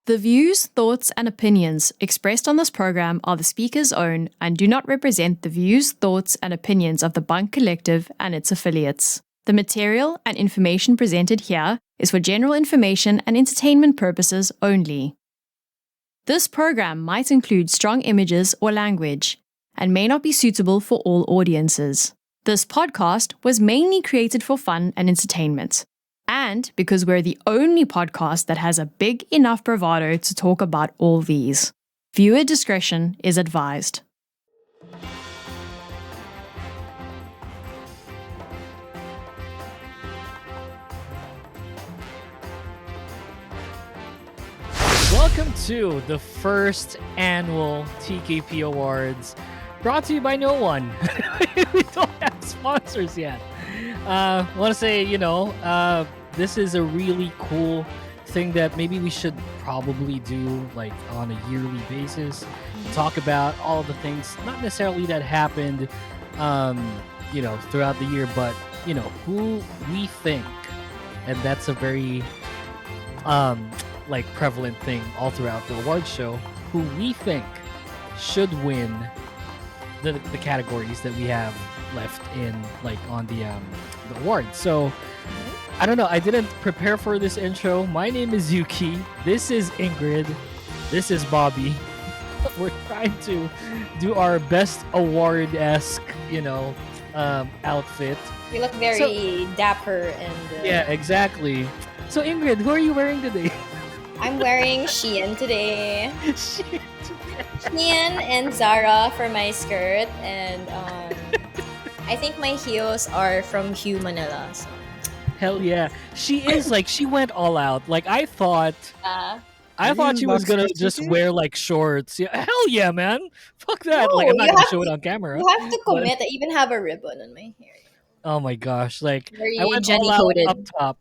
The views, thoughts, and opinions expressed on this program are the speaker's own and do not represent the views, thoughts, and opinions of the Bunk Collective and its affiliates. The material and information presented here is for general information and entertainment purposes only. This program might include strong images or language and may not be suitable for all audiences. This podcast was mainly created for fun and entertainment. And because we're the only podcast that has a big enough bravado to talk about all these. Viewer discretion is advised. Welcome to the first annual TKP Awards, brought to you by no one. We don't have sponsors yet. Want to say, this is a really cool thing that maybe we should probably do like on a yearly basis. Talk about all the things, not necessarily that happened, throughout the year, but who we think, and that's a very prevalent thing all throughout the awards show, who we think should win the categories that we have left in on the awards. So I don't know, I didn't prepare for this intro. My name is Yuki, this is Ingrid, this is Bobby. We're trying to do our best award-esque outfit. You look very dapper and yeah, exactly. So Ingrid, who are you wearing today? I'm wearing Shein today. Shein and Zara for my skirt, and I think my heels are from Hue Manila. So. Hell yeah, she is she went all out. I thought she was gonna just wear shorts. Yeah, hell yeah, man. Fuck that. No, I'm not gonna show it on camera. You have to commit. I even have a ribbon on my hair. Oh my gosh, very I went Jenny all out coded up top.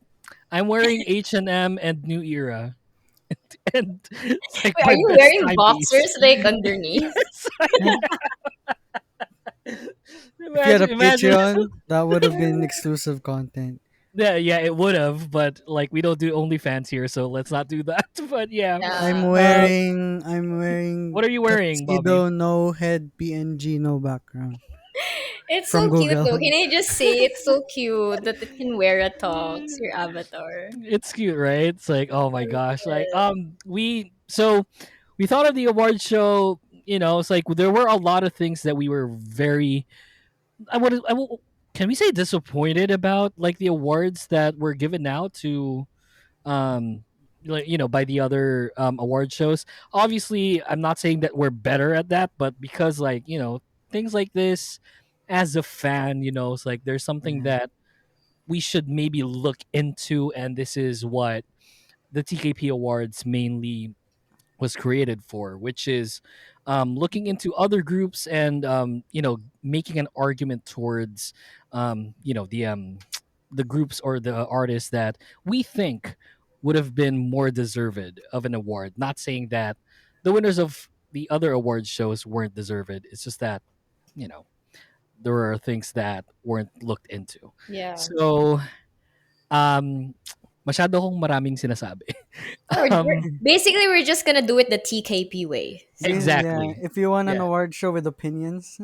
I'm wearing H&M and New Era. And wait, are you wearing boxers underneath? If you had a Patreon, that would have been exclusive content. Yeah, it would have, but we don't do OnlyFans here, so let's not do that. But yeah. I'm wearing. What are you wearing, Bobby? No head, PNG, no background. It's From so cute Google. though. Can I just say it's so cute that it can wear a talks, your avatar. It's cute, right? It's oh my gosh. We thought of the award show, it's there were a lot of things that we were very can we say disappointed about the awards that were given out to by the other award shows. Obviously, I'm not saying that we're better at that, but because things like this, as a fan, it's there's something that we should maybe look into, and this is what the TKP Awards mainly was created for, which is looking into other groups and making an argument towards the groups or the artists that we think would have been more deserved of an award. Not saying that the winners of the other award shows weren't deserved. It's just that there are things that weren't looked into. Yeah. So, masyado kong maraming sinasabi. Basically, we're just gonna do it the TKP way. Exactly. Yeah, if you want an award show with opinions,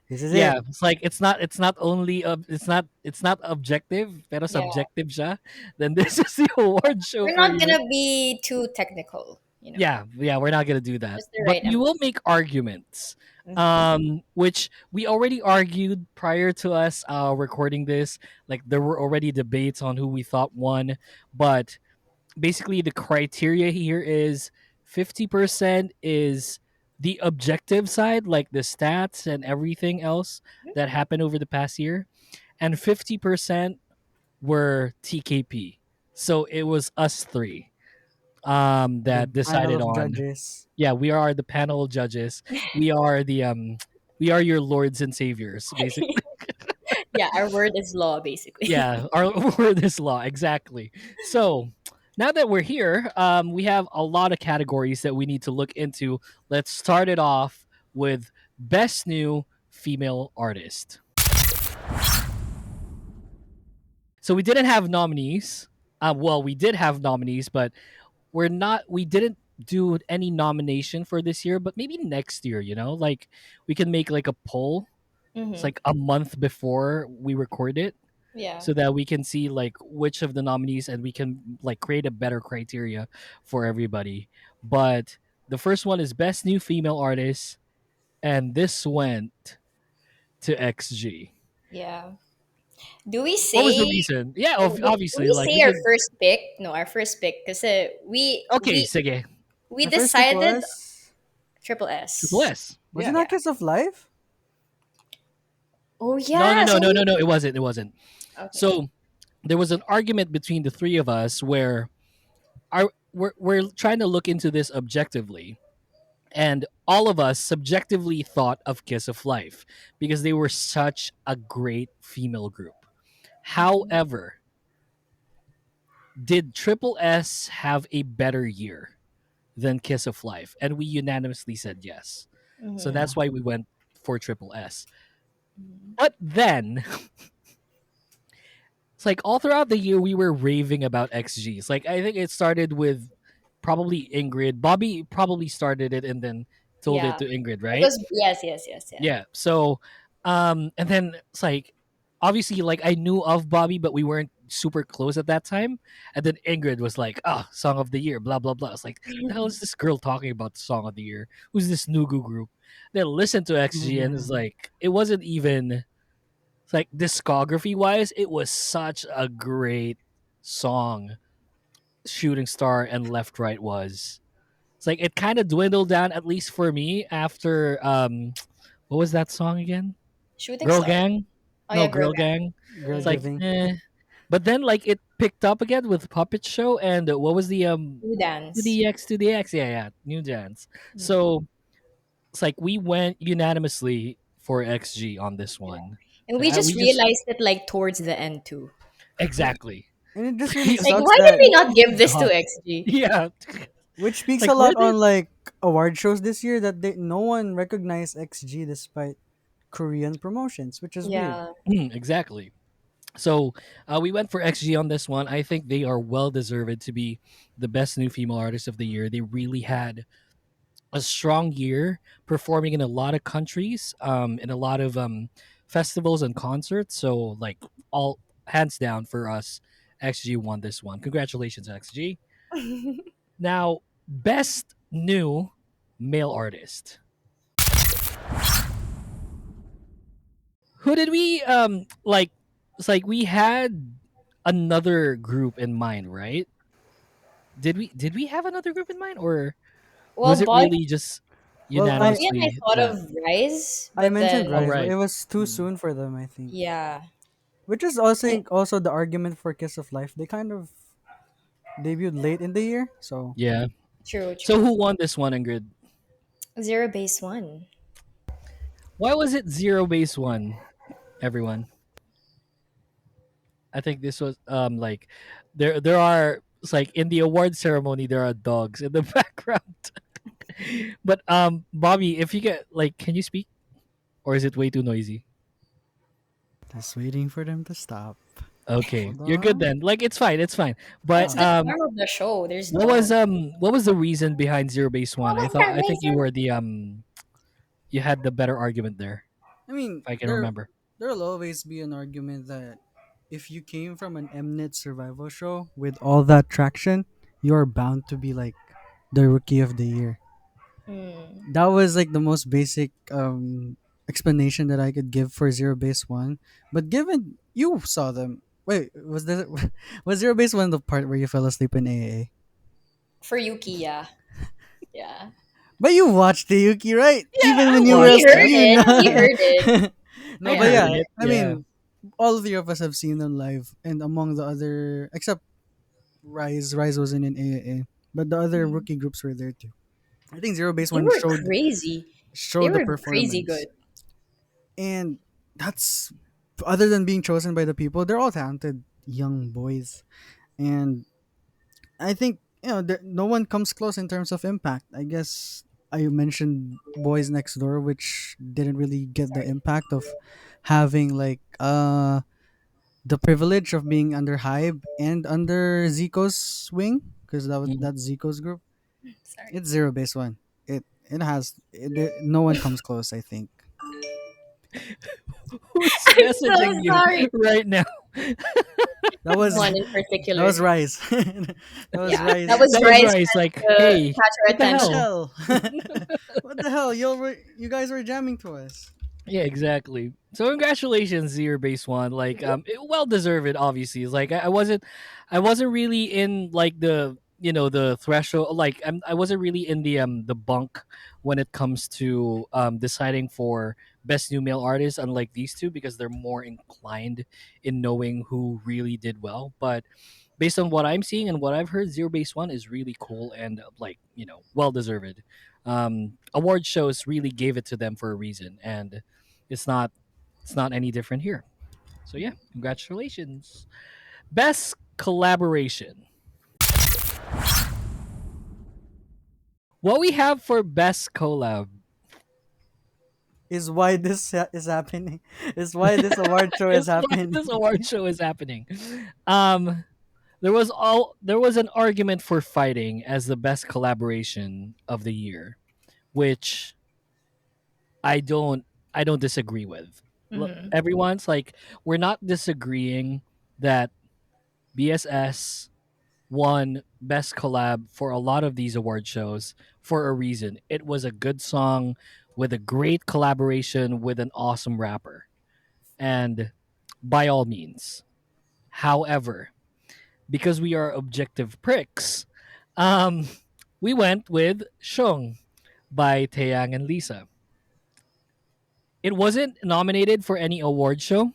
this is it. Yeah, it's not only it's not objective, pero subjective siya. Then this is the award show. We're not gonna be too technical. Yeah, we're not gonna do that. Right but you will make arguments. Which we already argued prior to us recording this. There were already debates on who we thought won, but basically the criteria here is 50% is the objective side, the stats and everything else that happened over the past year, and 50% were TKP. So it was us three that decided on judges. Yeah, we are the panel of judges. We are we are your lords and saviors, basically. Yeah, our word is law, basically. Yeah, our word is law, exactly. So now that we're here, we have a lot of categories that we need to look into. Let's start it off with Best New Female Artist. So we didn't have nominees. We did have nominees, but we didn't do any nomination for this year, but maybe next year, like we can make like a poll. It's Mm-hmm. like a month before we record it Yeah. so that we can see like which of the nominees and we can like create a better criteria for everybody. But the first one is best new female artist, and this went to XG. Yeah. Do we What was the say reason? Yeah, do obviously, we like we say our could. first pick? No, our first pick because we Okay, we sige. we My first pick decided was triple Triple S. S. was Yeah. it not Kiss of Life? Oh No, no, yeah. no, So no, we no, no. It wasn't. It wasn't. okay. So there was an argument between the three of us where we're trying to look into this objectively, and all of us subjectively thought of Kiss of Life because they were such a great female group. Mhm. However, did Triple S have a better year than Kiss of Life? And we unanimously said yes. So Mhm. Yeah. that's why we went for Triple S. Mhm. But then it's like all throughout the year we were raving about XGs. Like I think it started with probably Ingrid. Bobby probably started it and then told it Yeah. to Ingrid, It right? was yes, yes, yes, yeah. Yeah. So and then it's like obviously like I knew of Bobby, but we weren't super close at that time. And then Ingrid was like, song of the year, blah blah blah. It's like, the hell is this girl talking about the song of the year? Who's this Nugu group? Then listen to XG and it's like it wasn't even it's like discography wise, it was such a great song. Shooting Star and Left Right was. It's like it kind of dwindled down, at least for me, after what was that song again? Shooting Girl star. Gang? Oh No, yeah, girl Girl gang. Gang. Girl It's Mm. like Giving. but then like it picked up again with Puppet Show and what was the You to dance. the X to the X? Yeah, yeah, New Dance. Mm. So it's like we went unanimously for XG on this Yeah. one. And So, we just we just realized it like towards the end too. exactly. And it just really Like, sucks why did that, we not give this to God. XG? Yeah. which speaks a Like where lot did on like award shows this year, that no one recognized XG despite Korean promotions, which is weird. Yeah. exactly. So we went for XG on this one. I think they are well deserved to be the best new female artist of the year. They really had a strong year performing in a lot of countries, in a lot of festivals and concerts. So like all hands down for us, XG won this one. Congratulations, XG. Now, best new male artist. Who did we like? It's like we had another group in mind, right? Did we have another group in mind, or was Well, it really just Well, Bobby and I unanimously thought that? of Rise, I but mentioned All then Rise, but right. it was too Hmm. soon for them, I think. yeah. Which is also the argument for Kiss of Life. They kind of debuted late in the year, so Yeah. True, So true. who won this one, Ingrid? Zero base one. Why was it zero base one? Everyone, I think this was like there are it's like in the award ceremony there are dogs in the background. But Bobby, if you get like, can you speak or is it way too noisy? just waiting for them to stop. Okay, Hold you're good on. then. Like it's fine, it's fine. But It's Yeah. the charm of the show. There's dog. what was the reason behind zero base one? I think you were the you had the better argument there, I mean, if I can remember. there'll always be an argument that if you came from an MNet survival show with all that traction, you're bound to be like the rookie of the year. Hmm. That was like the most basic explanation that I could give for Zero Base One. But given you saw them, wait, was this was Zero Base One the part where you fell asleep in AA? For Yuki, yeah. Yeah. But you watched the Yuki, right? Yeah, Even I when you were We watched heard it. asleep, you it. We know. heard it. No, I but Yeah. heard yeah, it. I Yeah. mean, all three of us have seen them live, and among the other, except Rise wasn't in AAA, but the other Mhm. rookie groups were there too. I think Zero Base They One were showed crazy. They showed the were crazy performance, good. and that's other than being chosen by the people, they're all talented young boys, and I think no one comes close in terms of impact. I guess I mentioned Boys Next Door, which didn't really get the Sorry. impact of having like the privilege of being under Hybe and under Zico's wing. because Mm. that's Zico's group. Sorry. It's zero base one. No one comes close. I think Who's I'm so messaging you sorry. right now? that was One in that particular. was Rise. that was Yeah, that Rise. was That was Rice Rice. trying Like, to hey, catch her what the What the attention. hell? hell? What the hell? You guys were jamming to us. Yeah, exactly. So congratulations, Zero Base One. Like, well deserved. Obviously, it's like I wasn't really in like the the threshold. Like, I wasn't really in the bunk when it comes to deciding for best new male artist. Unlike these two, because they're more inclined in knowing who really did well. But based on what I'm seeing and what I've heard, Zero Base One is really cool and like well deserved. Award shows really gave it to them for a reason, and it's not it's not any different here. So yeah, congratulations. Best collaboration. What we have for best collab? Is why is happening. Is why this award show is Is why happening. this award show is happening. Um, there was an argument for fighting as the best collaboration of the year, which I don't I don't disagree with. Mm-hmm. Everyone's like, we're not disagreeing that BSS won best collab for a lot of these award shows for a reason. It was a good song with a great collaboration with an awesome rapper. And by all means. However, because we are objective pricks, um, we went with Shung by Taeyang and Lisa. It wasn't nominated for any award show.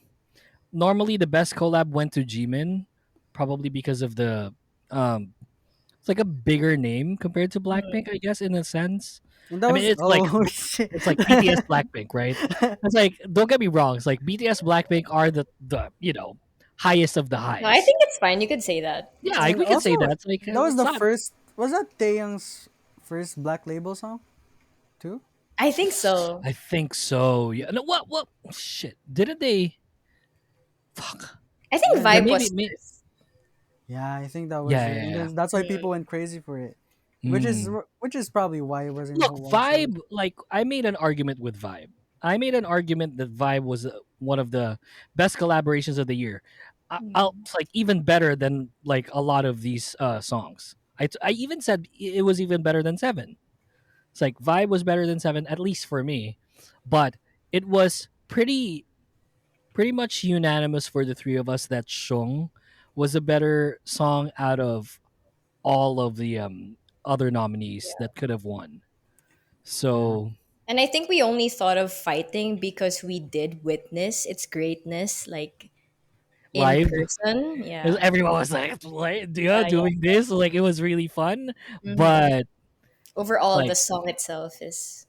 Normally, the best collab went to Jimin, probably because of the it's like a bigger name compared to Blackpink, I guess, in a sense. And that I mean, was shit. it's like BTS Blackpink, right? It's like, don't get me wrong, it's like BTS Blackpink are the highest of the No, I highs. think it's fine. You could say that. Yeah, It's like, And we can say also, that. It's like that was it's the not. first. Was that Taeyang's first Black Label song, too? I think so. I think so. Yeah. No, what? Shit. Didn't they? Fuck. I think Yeah, Yeah, Vibe they, was maybe. first. yeah, I think that was Yeah, it, yeah, and yeah. that's why Mm. people went crazy for it. Mm. Which is probably why it was in the Look, award show. Vibe. Like, I made an argument with Vibe. I made an argument that Vibe was one of the best collaborations of the year. I'll Mm. it's like even better than like a lot of these songs. I even said it was even better than Seven. It's like Vibe was better than Seven, at least for me. But it was pretty much unanimous for the three of us that Shung was a better song out of all of the other nominees Yeah. that could have won. Yeah, So And I think we only thought of fighting because we did witness its greatness, like in live, person. Yeah. everyone was like, yeah, Yeah, yeah. doing this, like it was really fun. Mm-hmm. But Overall, like, the song itself is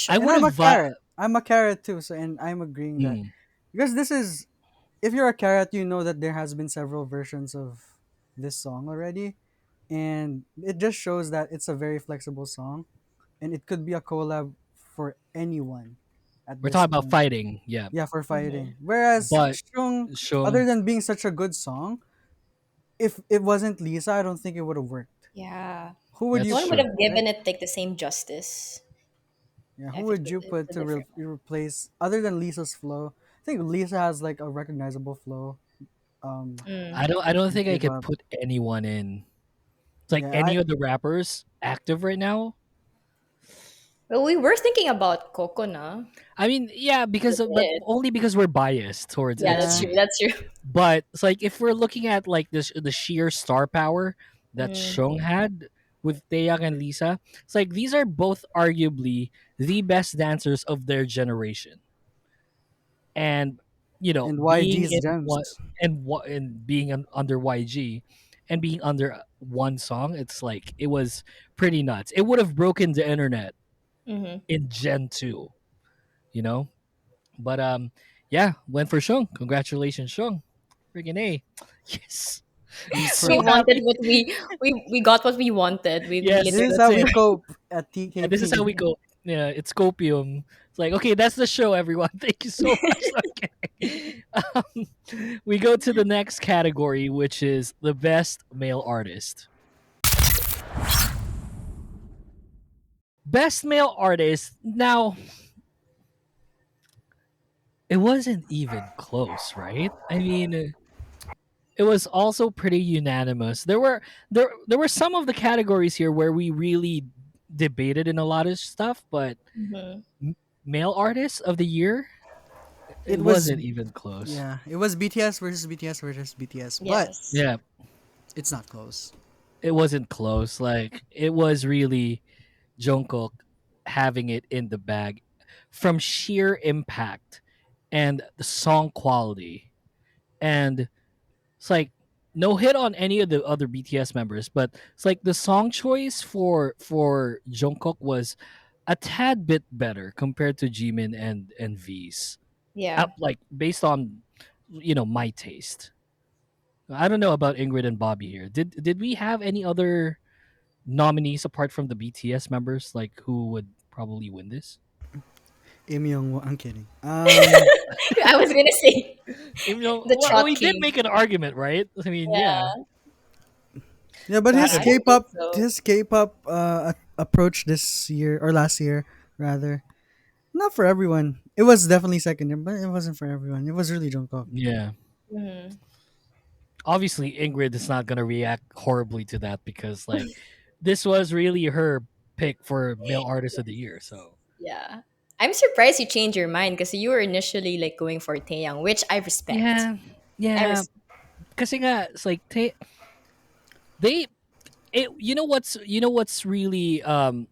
I and sure. would I'm a have. carrot. I'm a carrot too. So, and I'm agreeing that Mm, because this is, if you're a carrot, you know that there has been several versions of this song already, and it just shows that it's a very flexible song, and it could be a collab for anyone at we're this talking about point. fighting, yeah. Yeah, for Mm-hmm. fighting. Whereas But Shung, Shung, other than being such a good song, if it wasn't Lisa, I don't think it would have worked. Yeah. Who would that's No you one would put, true. have right? given it like the same justice Yeah, who if it would was you it's put a to different replace other than Lisa's flow? I think Lisa has like a recognizable flow. one. Mm. I don't In think I could K-pop. put anyone in. It's like Yeah, any of the rappers active right now. Well, we were thinking about Coco na. I mean, yeah, We but did. only because we're biased towards Yeah, that's yeah, true. EXT. That's true. But it's like if we're looking at like this the sheer star power that Mm. Shung had with Taeyang and Lisa, it's like these are both arguably the best dancers of their generation. And and being YG's in gems. one and being under YG and being under one song, it's like it was pretty nuts. It would have broken the internet Mm-hmm. in Gen 2, you know? But yeah, went for Shung. Congratulations, Shung. Freaking A. Yes. And We So for wanted happy. what we got what we wanted. We Yes, this is literally that's how it. we cope at Yeah, this is how TKP. we go. Yeah, it's copium. It's like, okay, that's the show, everyone. Thank you so much. Okay. We go to the next category, which is the best male artist. Best male artist. Now, it wasn't even close, right? I mean, it was also pretty unanimous. There were some of the categories here where we really debated in a lot of stuff, but Mm-hmm. m- male artist of the year, it It was, wasn't even close. yeah, it was BTS versus BTS versus BTS, but Yes. Yeah, it's not close. it wasn't close. Like it was really Jungkook having it in the bag from sheer impact and the song quality. And it's like no hit on any of the other BTS members, but it's like the song choice for Jungkook was a tad bit better compared to Jimin and V's. Yeah. Like based on my taste. I don't know about Ingrid and Bobby here. Did we have any other nominees apart from the BTS members like who would probably win this? Im Young, I'm kidding. I was gonna say the Well, Trot we did King. make an argument, right? I mean, yeah. Yeah. Yeah, but I I don't know. don't think so. His K-pop approach this year or last year rather, not for everyone. It was definitely second year, but it wasn't for everyone. It was really Jungkook. Yeah. Mm-hmm. Obviously Ingrid is not gonna react horribly to that because like this was really her pick for male artist of the year. So Yeah. I'm surprised you changed your mind because you were initially like going for Taeyang, which I respect. yeah, I yeah. respect. Kasi nga, it's like they you know what's really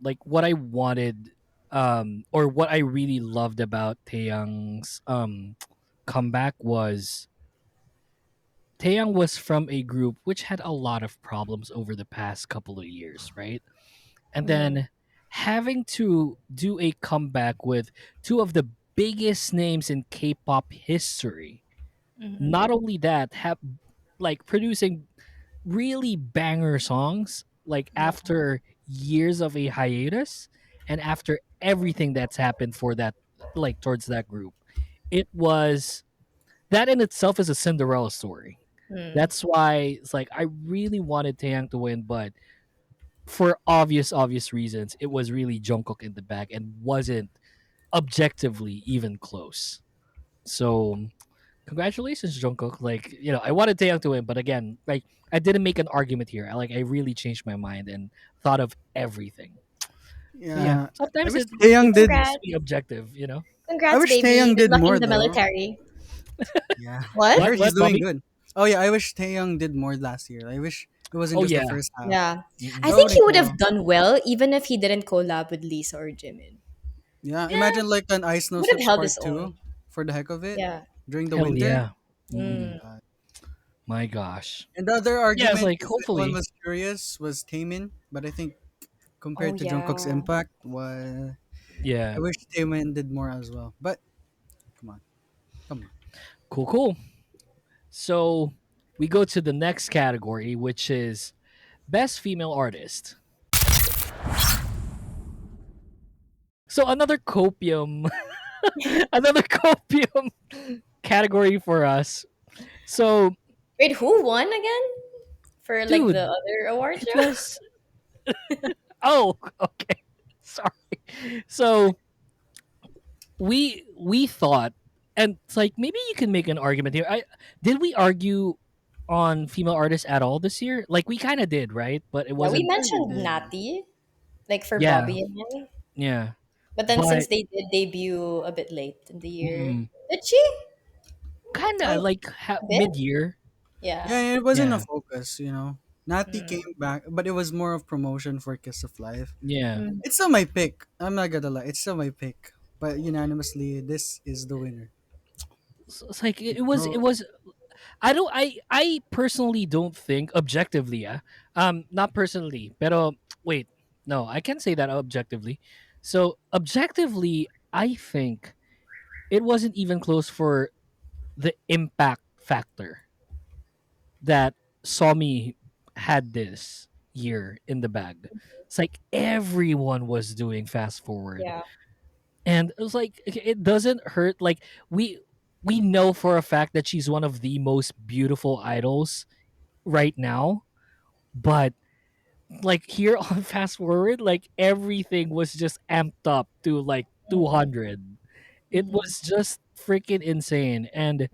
like what I wanted or what I really loved about Taeyang's comeback was Taeyang was from a group which had a lot of problems over the past couple of years, right? And Mm-hmm. then having to do a comeback with two of the biggest names in K-pop history. Mm-hmm. Not only that, have like producing really banger songs like Yeah. after years of a hiatus and after everything that's happened for that like towards that group. It was that in itself is a Cinderella story. Mm. That's why it's like I really wanted Taeyang to win, but for obvious reasons, it was really Jungkook in the back and wasn't objectively even close. So congratulations, Jungkook. Like I wanted Taeyang to win, but again, like I didn't make an argument here. I really changed my mind and thought of everything. So yeah, Yeah, I sometimes wish it Taeyang it's did. nice to Congrats. be objective. I Congrats, wish baby. Taeyang Good did luck more in the though. military. Yeah, I What? heard he's What, doing Bobby? good. Oh yeah, I wish Taeyang did more last year. I wish it wasn't Oh just the yeah. first half. Yeah. I Mm-mm. think he Nobody would have know. done well even if he didn't collab with Lisa or Jimin. Yeah, Yeah. imagine like an Ice No Would have Slips held Part his Two own. for the heck of it Yeah. during the Hell winter. yeah. Oh my Mm. god. My gosh. And the other Yeah, it's argument, like if anyone hopefully. was curious, was Taemin. But I think Oh compared to Jungkook's yeah. impact, was I Yeah. wish Taemin did more as well. But come on, come on. Cool. So we go to the next category, which is best female artist. So another copium, another copium category for us. So, Wait, who won again? For like the dude, other award it show? was oh, okay. Sorry. So we thought, and it's like maybe you can make an argument here. I did we argue on female artists at all this year? Like we kind of did, right? But it Yeah, we wasn't. Kinda mentioned did. Natty, like for Yeah, Bobby and I. yeah. But then since But they did debut a bit late in the year, mm, did she? kind of Oh like A bit? mid year. Yeah. yeah, it wasn't a Yeah, focus. Nati Mm. came back, but it was more of promotion for Kiss of Life. yeah. Mm. It's still my pick. I'm not gonna lie. It's still my pick. But unanimously, this is the winner. So it's like it was. It No, was. I don't. I personally don't think objectively. Yeah. Not personally, pero wait. No, I can't say that objectively. So objectively, I think it wasn't even close for the impact factor that Somi had this year in the bag. It's like everyone was doing fast forward, Yeah. and it was like it doesn't hurt. Like we know for a fact that she's one of the most beautiful idols right now, but like here on Fast Forward, like everything was just amped up to like 200. It Mm-hmm. was just freaking insane. And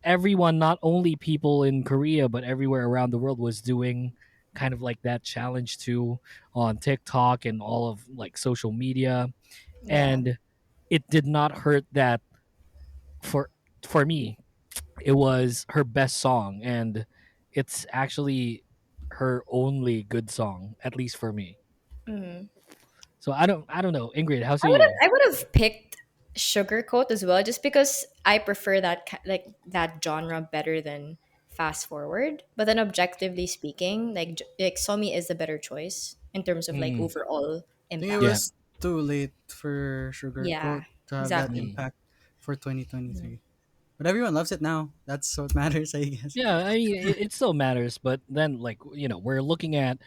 everyone, not only people in Korea, but everywhere around the world was doing kind of like that challenge too on TikTok and all of like social media. Yeah. And it did not hurt that for me, it was her best song, and it's actually her only good song, at least for me. Mm-hmm. So I don't know, Ingrid, how I say would have you? I would have picked Sugarcoat as well, just because I prefer like that genre better than Fast Forward. But then objectively speaking, like Somi is the better choice in terms of like Mm, overall I think it impact. yeah. was too late for Yeah, Sugarcoat to have that exactly. Mm. impact for Mhm. 2023. But everyone loves it now. That's what matters, I guess. Yeah, I mean it still matters, but then like we're looking at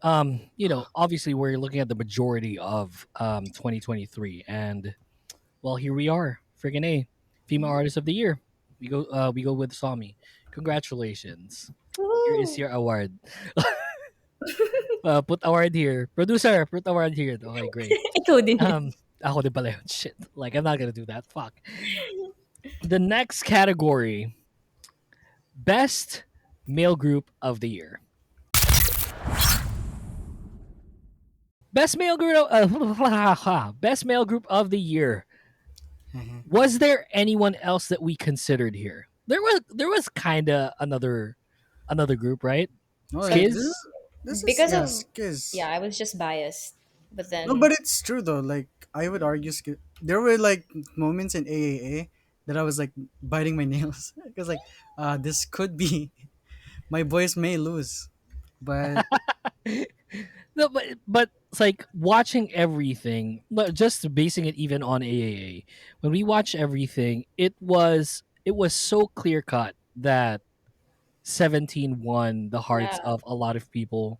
obviously we're looking at the majority of 2023, and well, here we are, friggin' A, female artist of the year. We go with Sami. Congratulations. Here is Woohoo! your award. Put award here. Producer, put award here. Okay, great. Ikaw din yun. Ako din pala yun. Shit. Like, I'm not gonna do that. Fuck. The next category, best male group of the year. Best male group. Best male group of the year. Mhm. Was there anyone else that we considered here? There was kind of another group, right? No, Like Skiz. this is because yeah, of Skiz. yeah, I was just biased. But No, then but it's true though. Like I would argue, there were like moments in AAA that I was like biting my nails because like, this could be my boys may lose, but No, but it's like watching everything, just basing it even on AAA. When we watch everything, it was so clear cut that 17 won the hearts yeah. of a lot of people,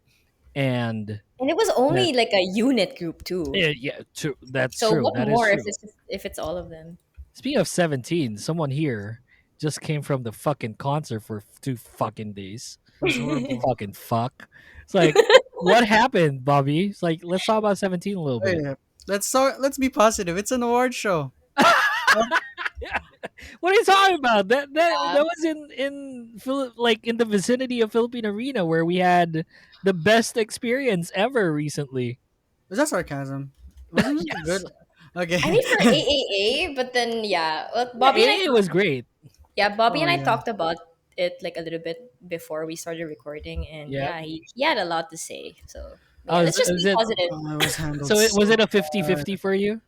and And it was that only like a unit group too. yeah, yeah, true. That's So true. what That is more true. if it's all of them? Speaking of 17, someone here just came from the fucking concert for 2 fucking days. it was horrible. Fucking fuck. It's like, what happened, Bobby? It's like, let's talk about 17 a little Hey, bit. let's be positive. It's an award show. Yeah. What are you talking about? That Yeah. was like in the vicinity of Philippine Arena where we had the best experience ever recently. Was that sarcasm? Wasn't it good? Yes. Okay. I mean for AAA, but then yeah, well, Yeah, Bobby and I it was great. Bobby Oh and I yeah. talked about it like a little bit before we started recording, and Yeah. yeah, he had a lot to say. So yeah, let's just Is be it positive. Oh, it was handled so it was so it a bad. 50-50 for you?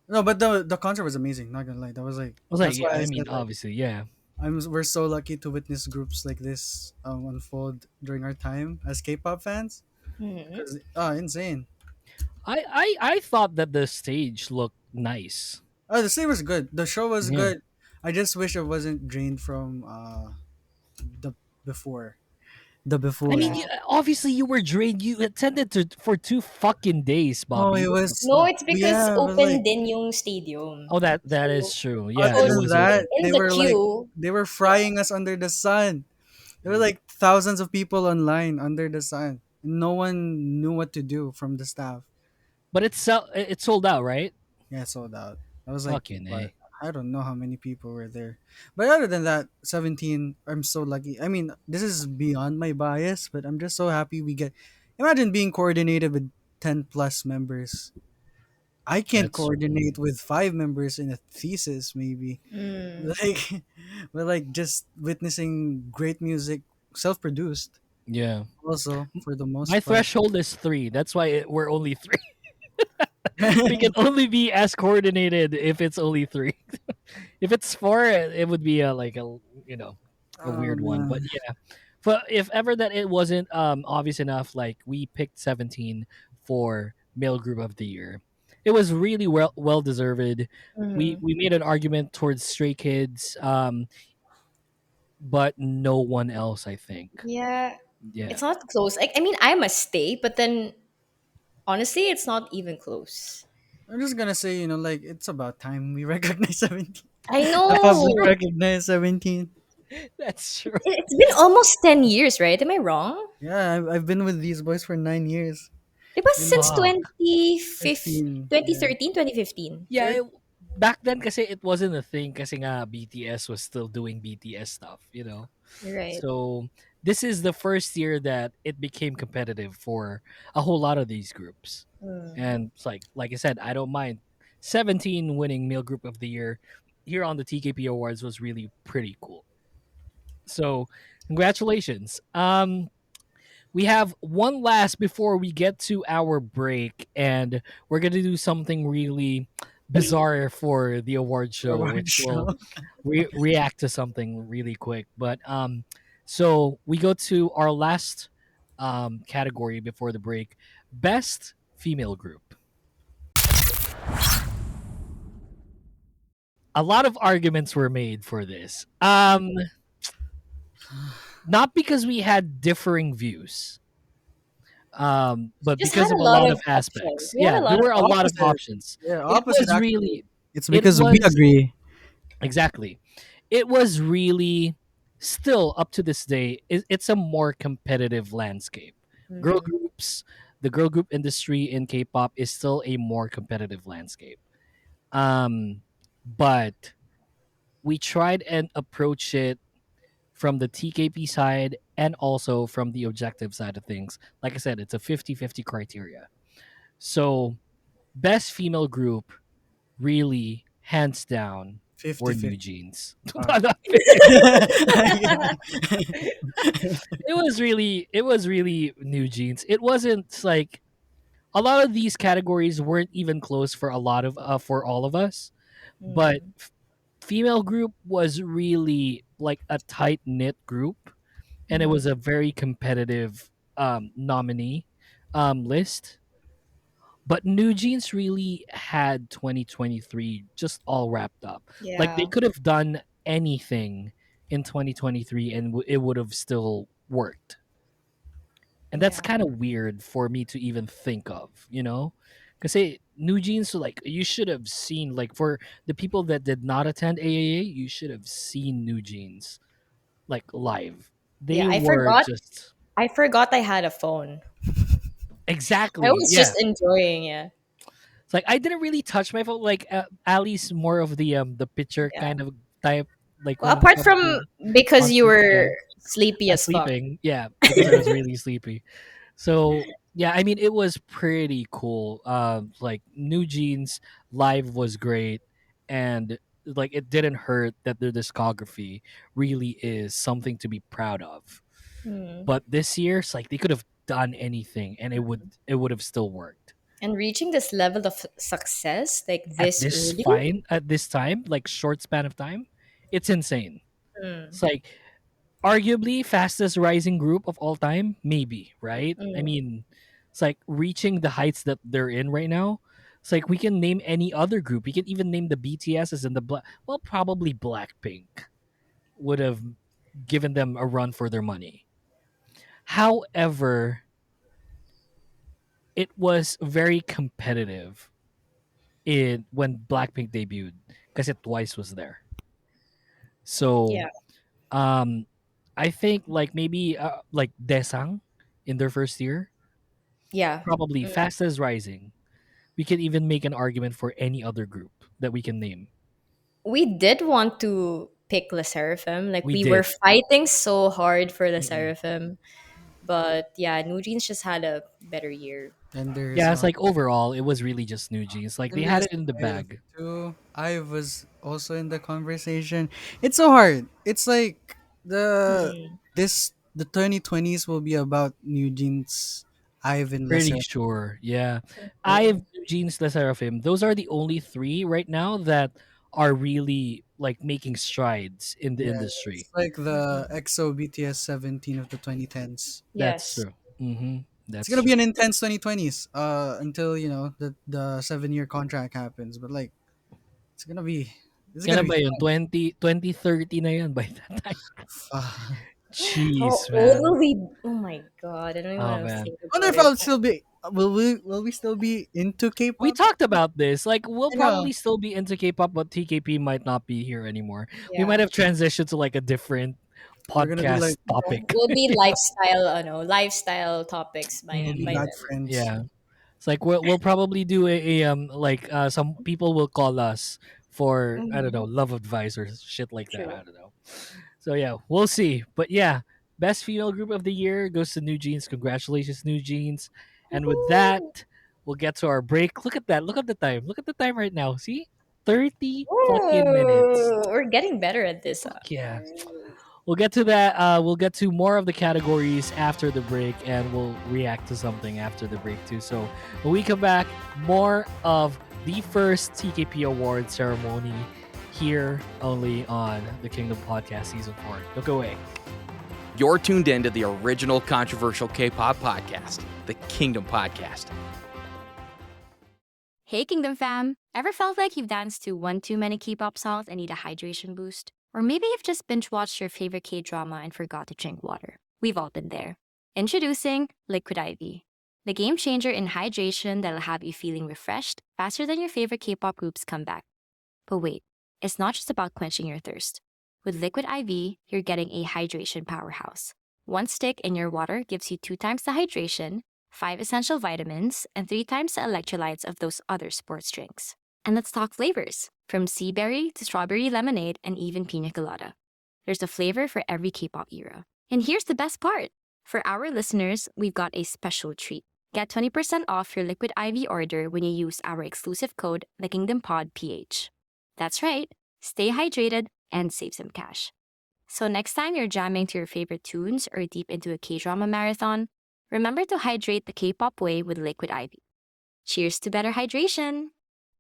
No, but the concert was amazing. Not gonna lie, that was like I was like, that's yeah, why I I said mean, like obviously, yeah. we're so lucky to witness groups like this unfold during our time as K-pop fans. Mhm. Cause insane. I thought that the stage looked nice. Oh, the stage was good. The show was Yeah. good. I just wish it wasn't drained from the before. The I mean, before. Yeah. obviously you were drained. You attended for 2 fucking days, Oh, it Bobby. was No, it's because yeah, but open like din yung stadium. Oh, that is So true. Yeah, other it so than was that, open. in the queue, they were yeah. frying us under the sun. There were Mm. like thousands of people online under the sun. No one knew what to do from the staff. But it sold out, right? Yeah, sold out. I was like, Fucking what? a. I don't know how many people were there. But other than that, 17, I'm so lucky. I mean, this is beyond my bias, but I'm just so happy we get. Imagine being coordinated with 10 plus members. I can't That's coordinate with 5 members in a thesis, maybe. Mm. Like, but like just witnessing great music, self produced, yeah. also, for the My most part. threshold is 3. That's why we're only 3. We can only be as coordinated if it's only 3. If it's 4, it would be like you know a Oh, weird one. But man. yeah, but if ever that it wasn't obvious enough, like we picked 17 for male group of the year. It was really well deserved. We Mhm. we made an argument towards Stray Kids, but no one else. I think. Yeah, Yeah, it's not close. Like I mean, I must stay, but then honestly, it's not even close. I'm just gonna say, like, it's about time we recognize 17. I The public know. recognize 17. That's true. It's been almost 10 years, right? Am I wrong? Yeah, I've been with these boys for 9 years. It was And since Wow. 2015, 15, yeah. 2013, 2015. Yeah, Third, back then kasi it wasn't a thing kasi nga BTS was still doing BTS stuff, you know. Right. So this is the first year that it became competitive for a whole lot of these groups. Mm. And it's like I said, I don't mind 17 winning male group of the year here on the TKP Awards was really pretty cool. So congratulations. We have one last before we get to our break, and we're gonna do something really bizarre for the award show, award which will show. react to something really quick. But so we go to our last category before the break: best female group. A lot of arguments were made for this. Not because we had differing views, but Just had because of a a lot lot of of options. aspects. We had Yeah, a there lot of were a lot of options. Opposite. options. Yeah, It opposite was actually. really, It's it because we was agree. exactly, it was really still up to this day. It's a more competitive landscape. Girl Mm-hmm. groups, the girl group industry in K-pop is still a more competitive landscape. Um, but we tried and approach it from the TKP side and also from the objective side of things. Like I said, it's a 50-50 criteria. So, best female group, really, hands down, were New 50-50. Jeans. Ah. It was really New Jeans. It wasn't like a lot of these categories weren't even close for a lot of for all of us, but Mm. female group was really like a tight knit group, and it Mm-hmm. was a very competitive nominee list. But New Jeans really had 2023 just all wrapped up. Like they Yeah. could have done anything in 2023 and it would have still worked. And that's Yeah. kind of weird for me to even think of, you know? Because New Jeans, like you should have seen, like for the people that did not attend AAA, you should have seen New Jeans like live. Yeah. They were just I forgot I had a phone. I exactly, was yeah. just enjoying, yeah. It's like I didn't really touch my phone. Like Ali's more of the picture Yeah. kind of type, like Well, when it apart comes from to because you concert. were Yeah, sleepy as fuck. sleeping. Yeah, because I was really sleepy. So yeah, I mean it was pretty cool. Like New Jeans live was great, and like it didn't hurt that their discography really is something to be proud of. Mm. But this year, it's like they could have done anything, and it would have still worked. And reaching this level of success like this early. At this time, like short span of time, it's insane. Mm. It's like arguably fastest rising group of all time, maybe, right? I Mm. mean, it's like reaching the heights that they're in right now. It's like we can name any other group. We can even name the BTSs and the well, probably Blackpink would have given them a run for their money. However, it was very competitive in when Blackpink debuted because it twice was there. So Yeah. Um, I think like maybe like Daesang in their first year, Yeah. probably Mm. fastest rising. We can even make an argument for any other group that we can name. We did want to pick Le Seraphim. Like We we were did. fighting so hard for Le Mm-mm. Seraphim. But yeah, New Jeans just had a better year. And there's Yeah, it's like overall, it was really just New Jeans. Like they and had there's it in the Ive bag. too. Ive was also in the conversation. It's so hard. It's like Mm. the 2020s will be about New Jeans, Ive and Pretty Lesser. sure. Yeah, I have Mm. New Jeans, the Seraphim. Those are the only three right now that are really like making strides in the Yeah, industry. it's like the Mm. EXO BTS 17 of the 2010s. That's Yes. true. Mm-hmm. It's That's gonna be true. an intense 2020s. Until the 7 year contract happens. But like it's gonna be it's gonna Kailan be ba yun? fun. 2030 na yun by that time. How Jeez, old man. will we? Oh my god, I don't even Oh, want to man. think I wonder about if it. I'll still be. Will we still be into We K-pop? talked about this. Like, we'll I know. probably still be into K-pop, but TKP might not be here anymore. We might Yeah. have transitioned to like a different We're gonna be podcast like topic. Will be lifestyle, no, lifestyle topics really by Mhm. bad then. friends. Yeah. It's like we'll probably do like some people will call us for I don't know Mhm. love advice or shit like that. True. I don't know. So yeah, we'll see. But yeah, best female group of the year goes to New Jeans. Congratulations, New Jeans. And with that, Woohoo! we'll get to our break. Look at that. Look at the time. Look at the time right now. See, 30 fucking minutes. Ooh, we're getting better at this. Fuck yeah. We'll get to that. We'll get to more of the categories after the break, and we'll react to something after the break too. So when we come back, more of the first TKP Awards ceremony here only on the Kingdom Podcast Season 4. Don't go away. You're tuned in to the original controversial K-pop podcast, the Kingdom Podcast. Hey Kingdom fam! Ever felt like you've danced to one too many K-pop songs and need a hydration boost? Or maybe you've just binge-watched your favorite K-drama and forgot to drink water. We've all been there. Introducing Liquid IV, the game changer in hydration that'll have you feeling refreshed faster than your favorite K-pop group's comeback. But wait, it's not just about quenching your thirst. With Liquid IV, you're getting a hydration powerhouse. One stick in your water gives you 2 times the hydration, 5 essential vitamins, and 3 times the electrolytes of those other sports drinks. And let's talk flavors, from sea berry to strawberry lemonade and even pina colada. There's a flavor for every K-pop era. And here's the best part. For our listeners, we've got a special treat. Get 20% off your Liquid IV order when you use our exclusive code, TheKingdomPodPH. That's right. Stay hydrated and save some cash. So next time you're jamming to your favorite tunes or deep into a K-drama marathon, remember to hydrate the K-pop way with Liquid IV. Cheers to better hydration!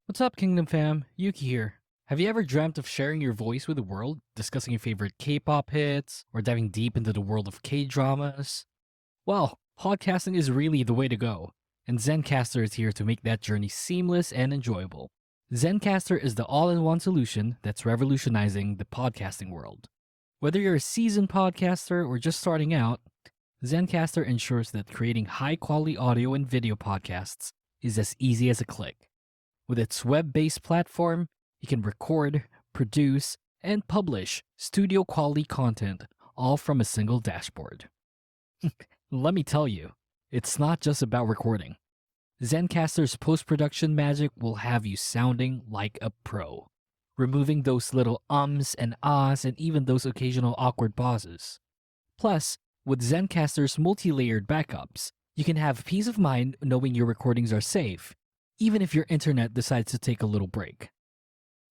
What's up, Kingdom fam? Yuki here. Have you ever dreamt of sharing your voice with the world, discussing your favorite K-pop hits, or diving deep into the world of K-dramas? Well, podcasting is really the way to go, and Zencaster is here to make that journey seamless and enjoyable. Zencaster is the all-in-one solution that's revolutionizing the podcasting world. Whether you're a seasoned podcaster or just starting out, Zencaster ensures that creating high-quality audio and video podcasts is as easy as a click. With its web-based platform, you can record, produce, and publish studio-quality content all from a single dashboard. Let me tell you, it's not just about recording. Zencaster's post-production magic will have you sounding like a pro, removing those little ums and ahs and even those occasional awkward pauses. Plus, with Zencaster's multi-layered backups, you can have peace of mind knowing your recordings are safe, even if your internet decides to take a little break.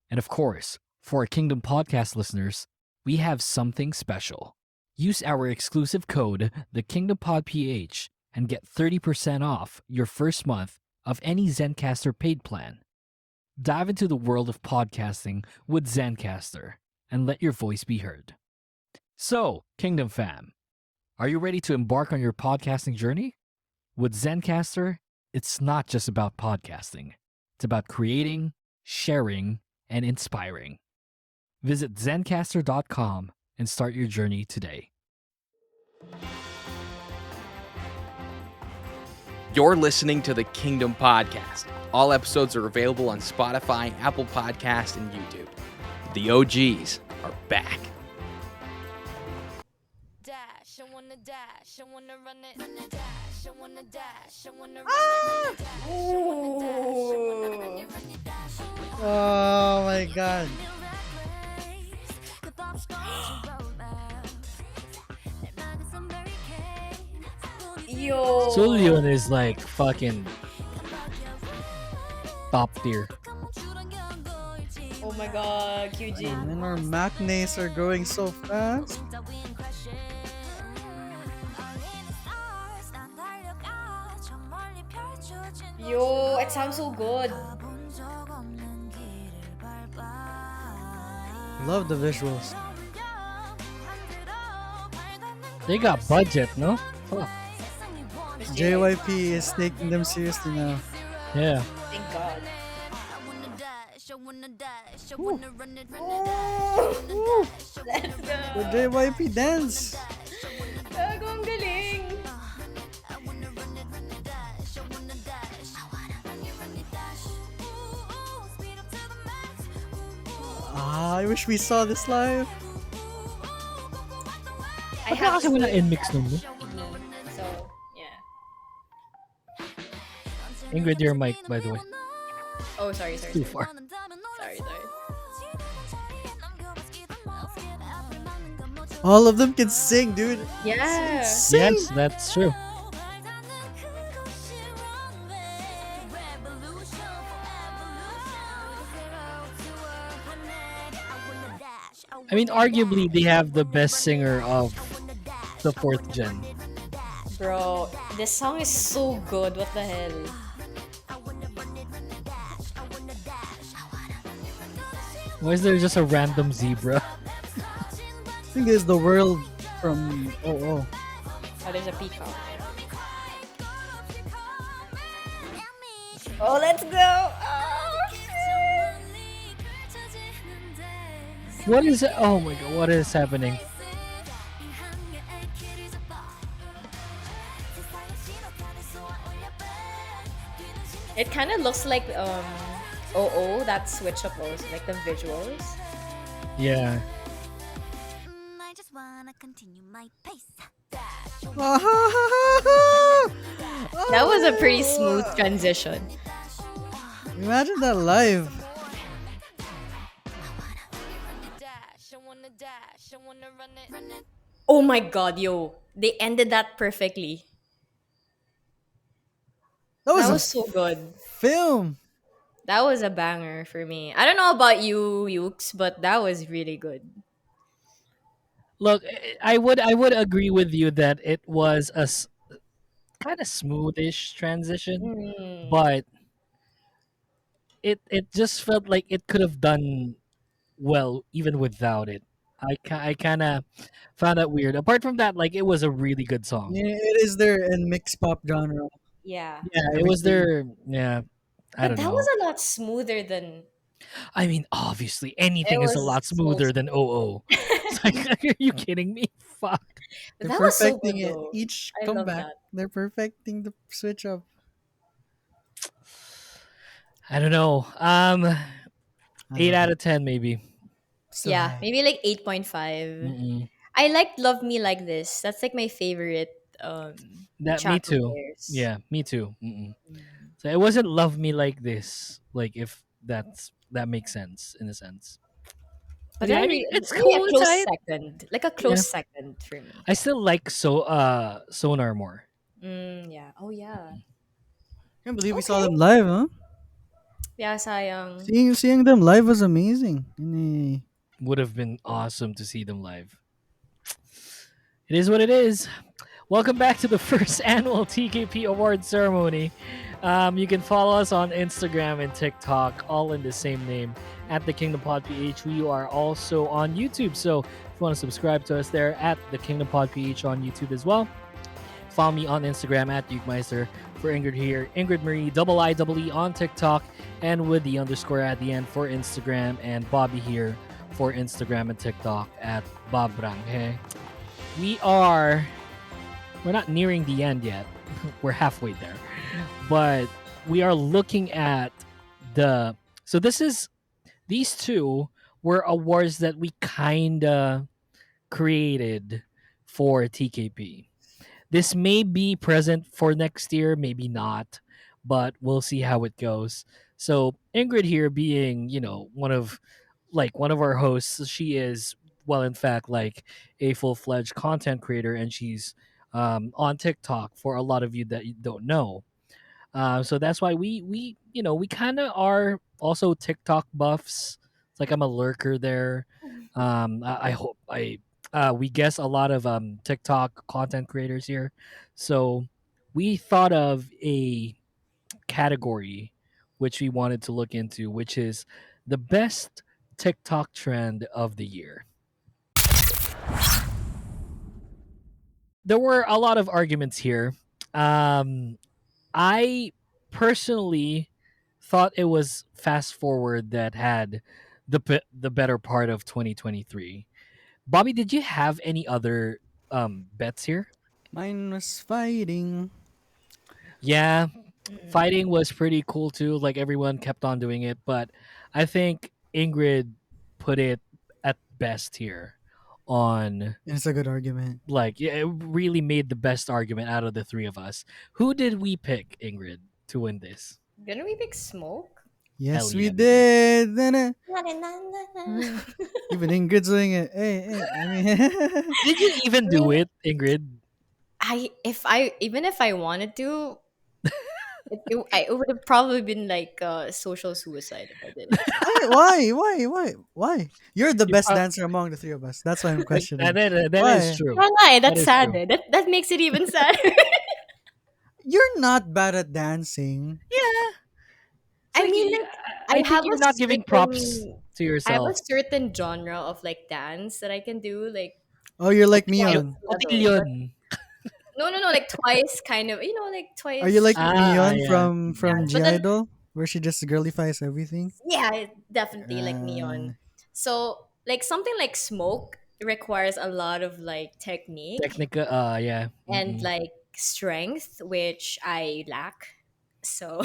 And of course, for our Kingdom Podcast listeners, we have something special. Use our exclusive code, TheKingdomPodPH, and get 30% off your first month of any Zencaster paid plan. Dive into the world of podcasting with Zencaster and let your voice be heard. So, Kingdom fam, are you ready to embark on your podcasting journey? With Zencaster, it's not just about podcasting. It's about creating, sharing, and inspiring. Visit Zencaster.com and start your journey today. You're listening to the Kingdom Podcast. All episodes are available on Spotify, Apple Podcast, and YouTube. The OGs are back. Dash, I wanna dash, I wanna run it. Dash, I wanna dash, I wanna run it. Dash, I wanna dash, I wanna run it, run it, dash. Oh my god. Yo. Sulyun is like fucking top tier. Oh my god, QG. And our matinees are going so fast. Yo, it sounds so good. Love the visuals. They got budget, no? Fuck. JYP is taking them seriously now. Yeah. Thank God. Let's The go. JYP dance. Gago, ang galing. I wish we saw this live. have kasi wala NMIXX nun, no? me. So yeah. Ingrid, your mic, by the way. Oh, sorry, sorry, Too sorry. far. Sorry. All of them can sing, dude. Yeah. Sing. Yes, that's true. I mean, arguably, they have the best singer of the fourth gen. Bro, this song is so good. What the hell? Why is there just a random zebra? I think there's the world from Oh. Oh, there's a peacock. Oh, let's go. Oh, shit. What is it? Oh my god, what is happening? It kind of looks like OO, that switch up also, like the visuals. Yeah. I just wanna continue my pace. That was a pretty smooth transition. Imagine that live. Oh my god, yo. They ended that perfectly. That was That a was so good. film. That was a banger for me. I don't know about you, Yukes, but that was really good. Look, I would agree with you that it was a kind of smoothish transition, Mm. but it just felt like it could have done well even without it. I kind of found that weird. Apart from that, like it was a really good song. Yeah, it is there in mixed pop genre. Yeah. Yeah, it was Everything. their yeah. I But don't that was know. a lot smoother than I mean, obviously, it anything is a was lot so smoother than OO. It's like, are you kidding me? Fuck. They're That was so perfecting good it. though. Each I love comeback, that. they're perfecting the switch up. I don't know. I 8 love out it. of 10 maybe. Still Yeah, high. maybe like 8.5. Mm-mm. I liked Love Me Like This. That's like my favorite That me chat of too. theirs. Yeah, me too. Mm-mm. So it wasn't love me like this. Like if that makes sense in a sense. But But yeah, then I mean it's maybe a cool. It's close alright. second. Like a Yeah, close second for me. I still like Sonar more. Yeah. Oh yeah. Can't believe we saw Okay. them live, huh? Yeah, sayang. Seeing them live was amazing. In Would have been awesome to see them live. It is what it is. Welcome back to the first annual TKP Awards ceremony. You can follow us on Instagram and TikTok, all in the same name, at the Kingdom Pod PH. We are also on YouTube, so if you want to subscribe to us there, at the Kingdom Pod PH on YouTube as well. Follow me on Instagram at Dukemeister. For Ingrid here, Ingrid Marie, IIE on TikTok, and with the underscore at the end for Instagram, and Bobby here for Instagram and TikTok at Bob Branghe. We're not nearing the end yet. We're halfway there. But we are looking at these two were awards that we kind of created for TKP. This may be present for next year, maybe not, but we'll see how it goes. So Ingrid here being, one of our hosts, she is well in fact like a full-fledged content creator, and she's on TikTok for a lot of you that you don't know. So that's why we kind of are also TikTok buffs. It's like I'm a lurker there. I hope we guess a lot of TikTok content creators here. So we thought of a category which we wanted to look into, which is the best TikTok trend of the year. There were a lot of arguments here. I personally thought it was Fast Forward that had the better part of 2023. Bobby, did you have any other bets here? mine was fighting. Yeah, Mm-mm. fighting was pretty cool too. Like everyone kept on doing it, but I think Ingrid put it at best here on And it's a good argument. like it really made the best argument out of the three of us. Who did we pick, Ingrid, to win this? Didn't we pick Smoke? Yes, Hell we yeah, we did. did. Even Ingrid's doing it. Hey, I mean, Did you even I do mean, it, Ingrid? even if I wanted to, it would have probably been like social suicide if I did it. why? You're the You best prob- dancer among the three of us. That's why I'm like, questioning. that is Why? true. Oh, no, That that's is sad. true. That makes it even sadder. You're not bad at dancing. Yeah. It's I like mean, like I I think have you're a not giving props certain to I have a yourself. certain genre of like dance that I can do like Oh, you're like twice Mion. level. But Cotillion. no, like twice kind of, like Are you twice. like Ah, Mion yeah. from Yes, G but then Idol, where she just girlifies everything? yeah, definitely like Uh, neon. So like something like Smoke requires a lot of like technique Technica, yeah. and Mm-mm. like strength, which I lack. So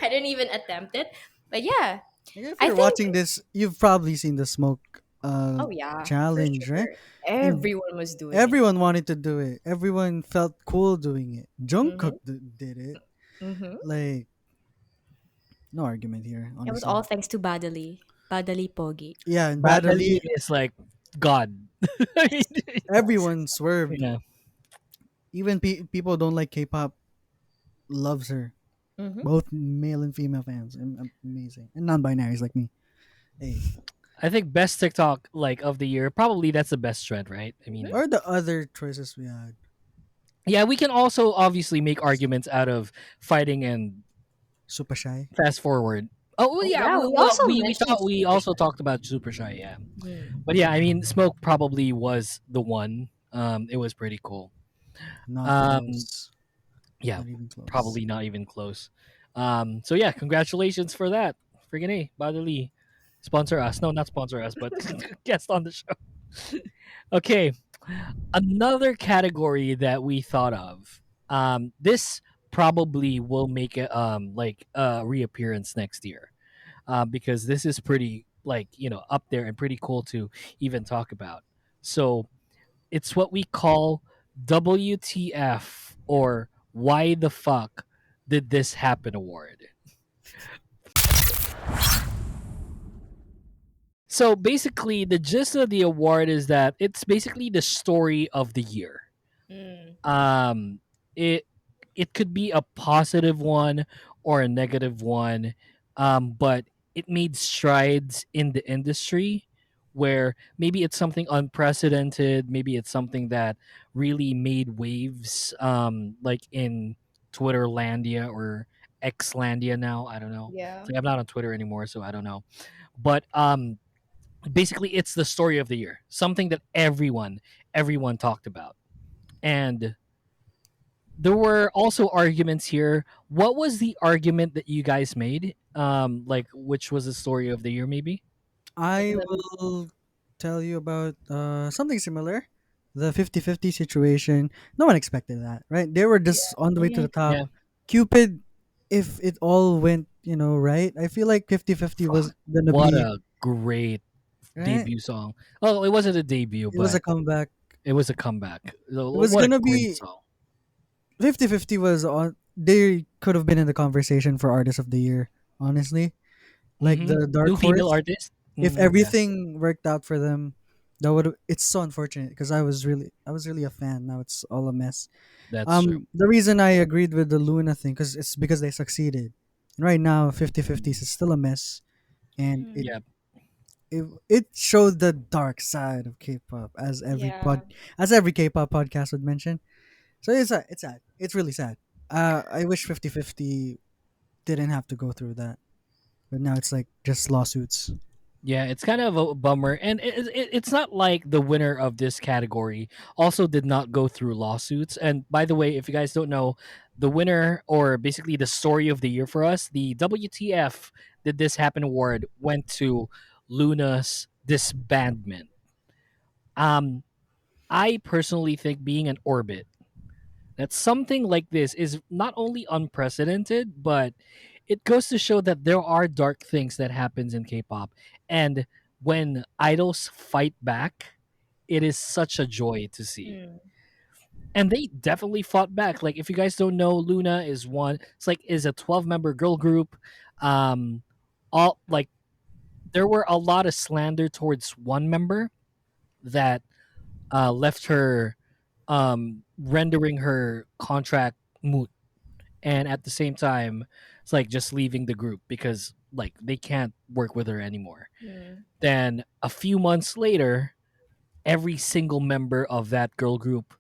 I didn't even attempt it. But yeah, if I you're think. watching this, you've probably seen the smoke Oh yeah, for challenge, right? sure. And Everyone was doing it. everyone wanted to do it. Everyone felt cool doing it. Mm-hmm. Jungkook did it. Mm-hmm. Like, no argument here, It was honestly. all thanks to Badali Pogi. Yeah, and Badali Badali, is like God. I mean, everyone swerved. yeah. Even people don't like K-pop loves her. Mm-hmm. Both male and female fans. Amazing. And non-binaries like me. Hey. I think best TikTok like of the year. Probably that's the best trend, right? I mean, What are the other choices we had? yeah, we can also obviously make arguments out of fighting and Super Shy. fast forward. Oh well, Oh yeah, yeah, we also we mentioned thought we Super also Shy. talked about Super Shy, yeah. Mm. But yeah, I mean, Smoke probably was the one. It was pretty cool. Not Um, close. yeah, Not even close. probably not even close. So yeah, congratulations for that. Friggin' A, Badali. Sponsor us. No, not sponsor us, but guest on the show. Okay. Another category that we thought of. This probably will make it like a reappearance next year. Because this is pretty like, up there and pretty cool to even talk about. So it's what we call WTF, or Why the Fuck Did This Happen Award. So basically, the gist of the award is that it's basically the story of the year. Mm. Um, it it could be a positive one or a negative one, but it made strides in the industry where maybe it's something unprecedented, maybe it's something that really made waves, like in Twitterlandia or Xlandia now. I don't know. Yeah. It's like I'm not on Twitter anymore, so I don't know. But basically, it's the story of the year, something that everyone talked about, and there were also arguments here. What was the argument that you guys made? Like which was the story of the year, maybe? Like I the will tell you about something similar. The 50-50 situation. No one expected that, right? They were just on the way to Mhm. the top. Yeah. Cupid, if it all went, right, I feel like 50-50 was Fuck, going to what be, a great right? debut song. Oh, it wasn't a debut, It was a but comeback. it was a comeback. It was What going a to great be song. 50-50 was on. They could have been in the conversation for Artist of the Year, honestly. Like Mm-hmm. the Dark New female Horse. artist. If Yeah, everything worked out for them, that would. It's so unfortunate because I was really a fan. Now it's all a mess. that's true. The reason I agreed with the Luna thing because it's because they succeeded. Right now, 50-50 is still a mess, and Mhm. it Yeah, it it showed the dark side of K-pop Yeah. as every K-pop podcast would mention. So it's sad. It's sad. It's really sad. I wish 50-50 didn't have to go through that, but now it's like just lawsuits. yeah, it's kind of a bummer, and it's not like the winner of this category also did not go through lawsuits. And by the way, if you guys don't know, the winner, or basically the story of the year for us, the WTF Did This Happen award, went to Luna's disbandment. Um, I personally think being an orbit, that something like this is not only unprecedented, but it goes to show that there are dark things that happens in K-pop, and when idols fight back, it is such a joy to see. Mm. And they definitely fought back. Like if you guys don't know, Luna is one. It's like is a 12-member girl group. Um, all like there were a lot of slander towards one member that left her, rendering her contract moot, and at the same time, it's like just leaving the group because like they can't work with her anymore. Mm. Then a few months later, every single member of that girl group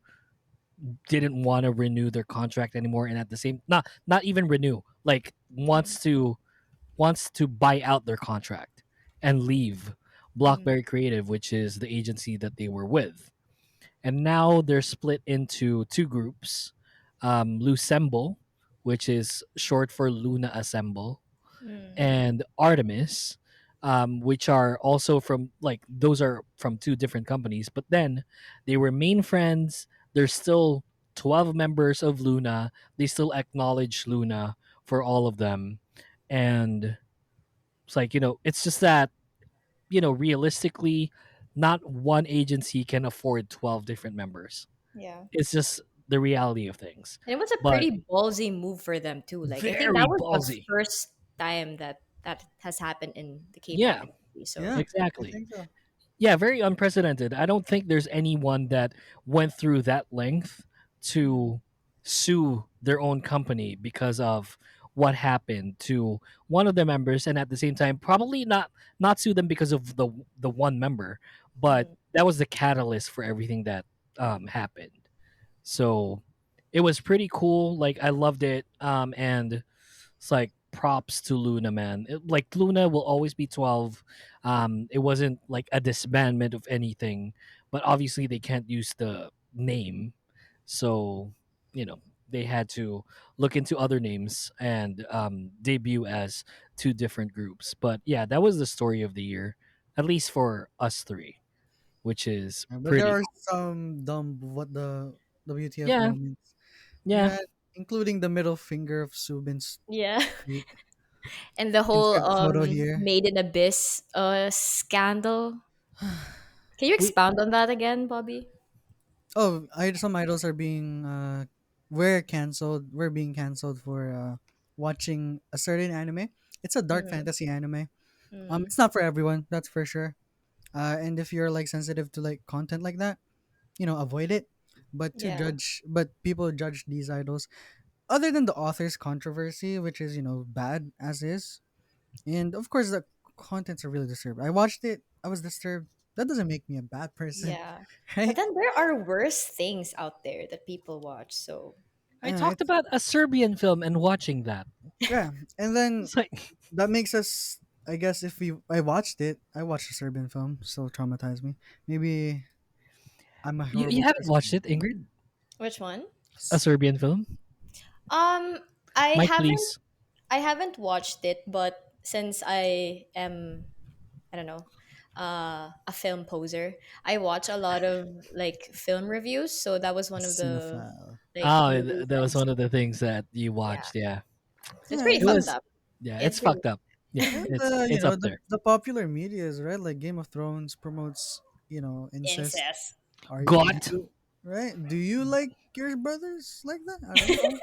didn't want to renew their contract anymore, and at the same not even renew, like wants to buy out their contract and leave Mm. Blockberry Creative, which is the agency that they were with. And now they're split into two groups. Lucemble, which is short for Luna Assemble, Mm. and Artemis, which are also from like those are from two different companies, but then they remain friends. There's still 12 members of Luna. They still acknowledge Luna for all of them. And it's like, it's just that, realistically, not one agency can afford 12 different members. Yeah. It's just the reality of things. And it was a But pretty ballsy move for them too. Like I think very that was the ballsy. first time that that has happened in the K-pop Yeah, industry. So Yeah, I exactly. think so. Yeah, very unprecedented. I don't think there's anyone that went through that length mhm. to sue their own company because of what happened to one of the members, and at the same time probably not sue them because of the one member, but Mhm. that was the catalyst for everything that happened. So it was pretty cool. Like I loved it. And it's like props to Luna, man. Like Luna will always be 12. It wasn't like a disbandment of anything, but obviously they can't use the name, so they had to look into other names and debut as two different groups. But yeah, that was the story of the year, at least for us three, which is Yeah, but there pretty are cool. some dumb what the WTF Yeah, moments. yeah. Yeah, including the middle finger of Subin's Yeah. tweet. And the whole Insert photo here. Made in Abyss scandal. Can you We expound on that again, Bobby? Oh, some idols are being were canceled. We're being canceled for watching a certain anime. It's a dark Mm. fantasy anime. Mm. It's not for everyone, that's for sure. And if you're like sensitive to like content like that, avoid it. Yeah. But people judge these idols other than the author's controversy, which is bad as is, and of course the contents are really disturbed. I watched it. I was disturbed. That doesn't make me a bad person, Yeah. But right? then there are worse things out there that people watch. So I talked It's about a Serbian film and watching that. yeah, and then It's like that makes us. I guess if I watched it, I watched a Serbian film, so traumatized me. Maybe I'm a you horrible haven't watched person. it, Ingrid? which one? A Serbian film? Um, I Mike, haven't please. I haven't watched it, but since I am, I don't know, a film poser, I watch a lot of like film reviews. So that was A one of the cinephile. like Oh, movies that I've was one of seen. the things that you Yeah, watched. Yeah, so it's Yeah, pretty it fucked was. up. Yeah, it's It's pretty. fucked up. Yeah, and it's up there. the popular media is right. Like Game of Thrones promotes incest. Incest. Do Got. you right? Do you like your brothers like that? I don't know.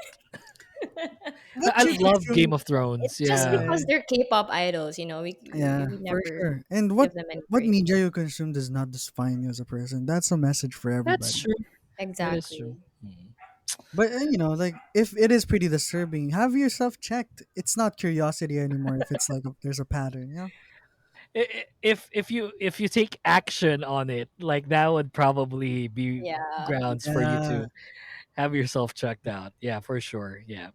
What I you love Game consume? of Thrones. It's just Yeah, because Right. they're K-pop idols, Yeah, we for never sure. And give them any what praise. media you consume does not define you as a person. That's a message for that's everybody. true. That is true. Exactly. Hmm. But like if it is pretty disturbing, have yourself checked. It's not curiosity anymore. If it's like there's a pattern, If you take action on it, like that would probably be Yeah. grounds for you Yeah. to have yourself checked out. Yeah, for sure. Yeah.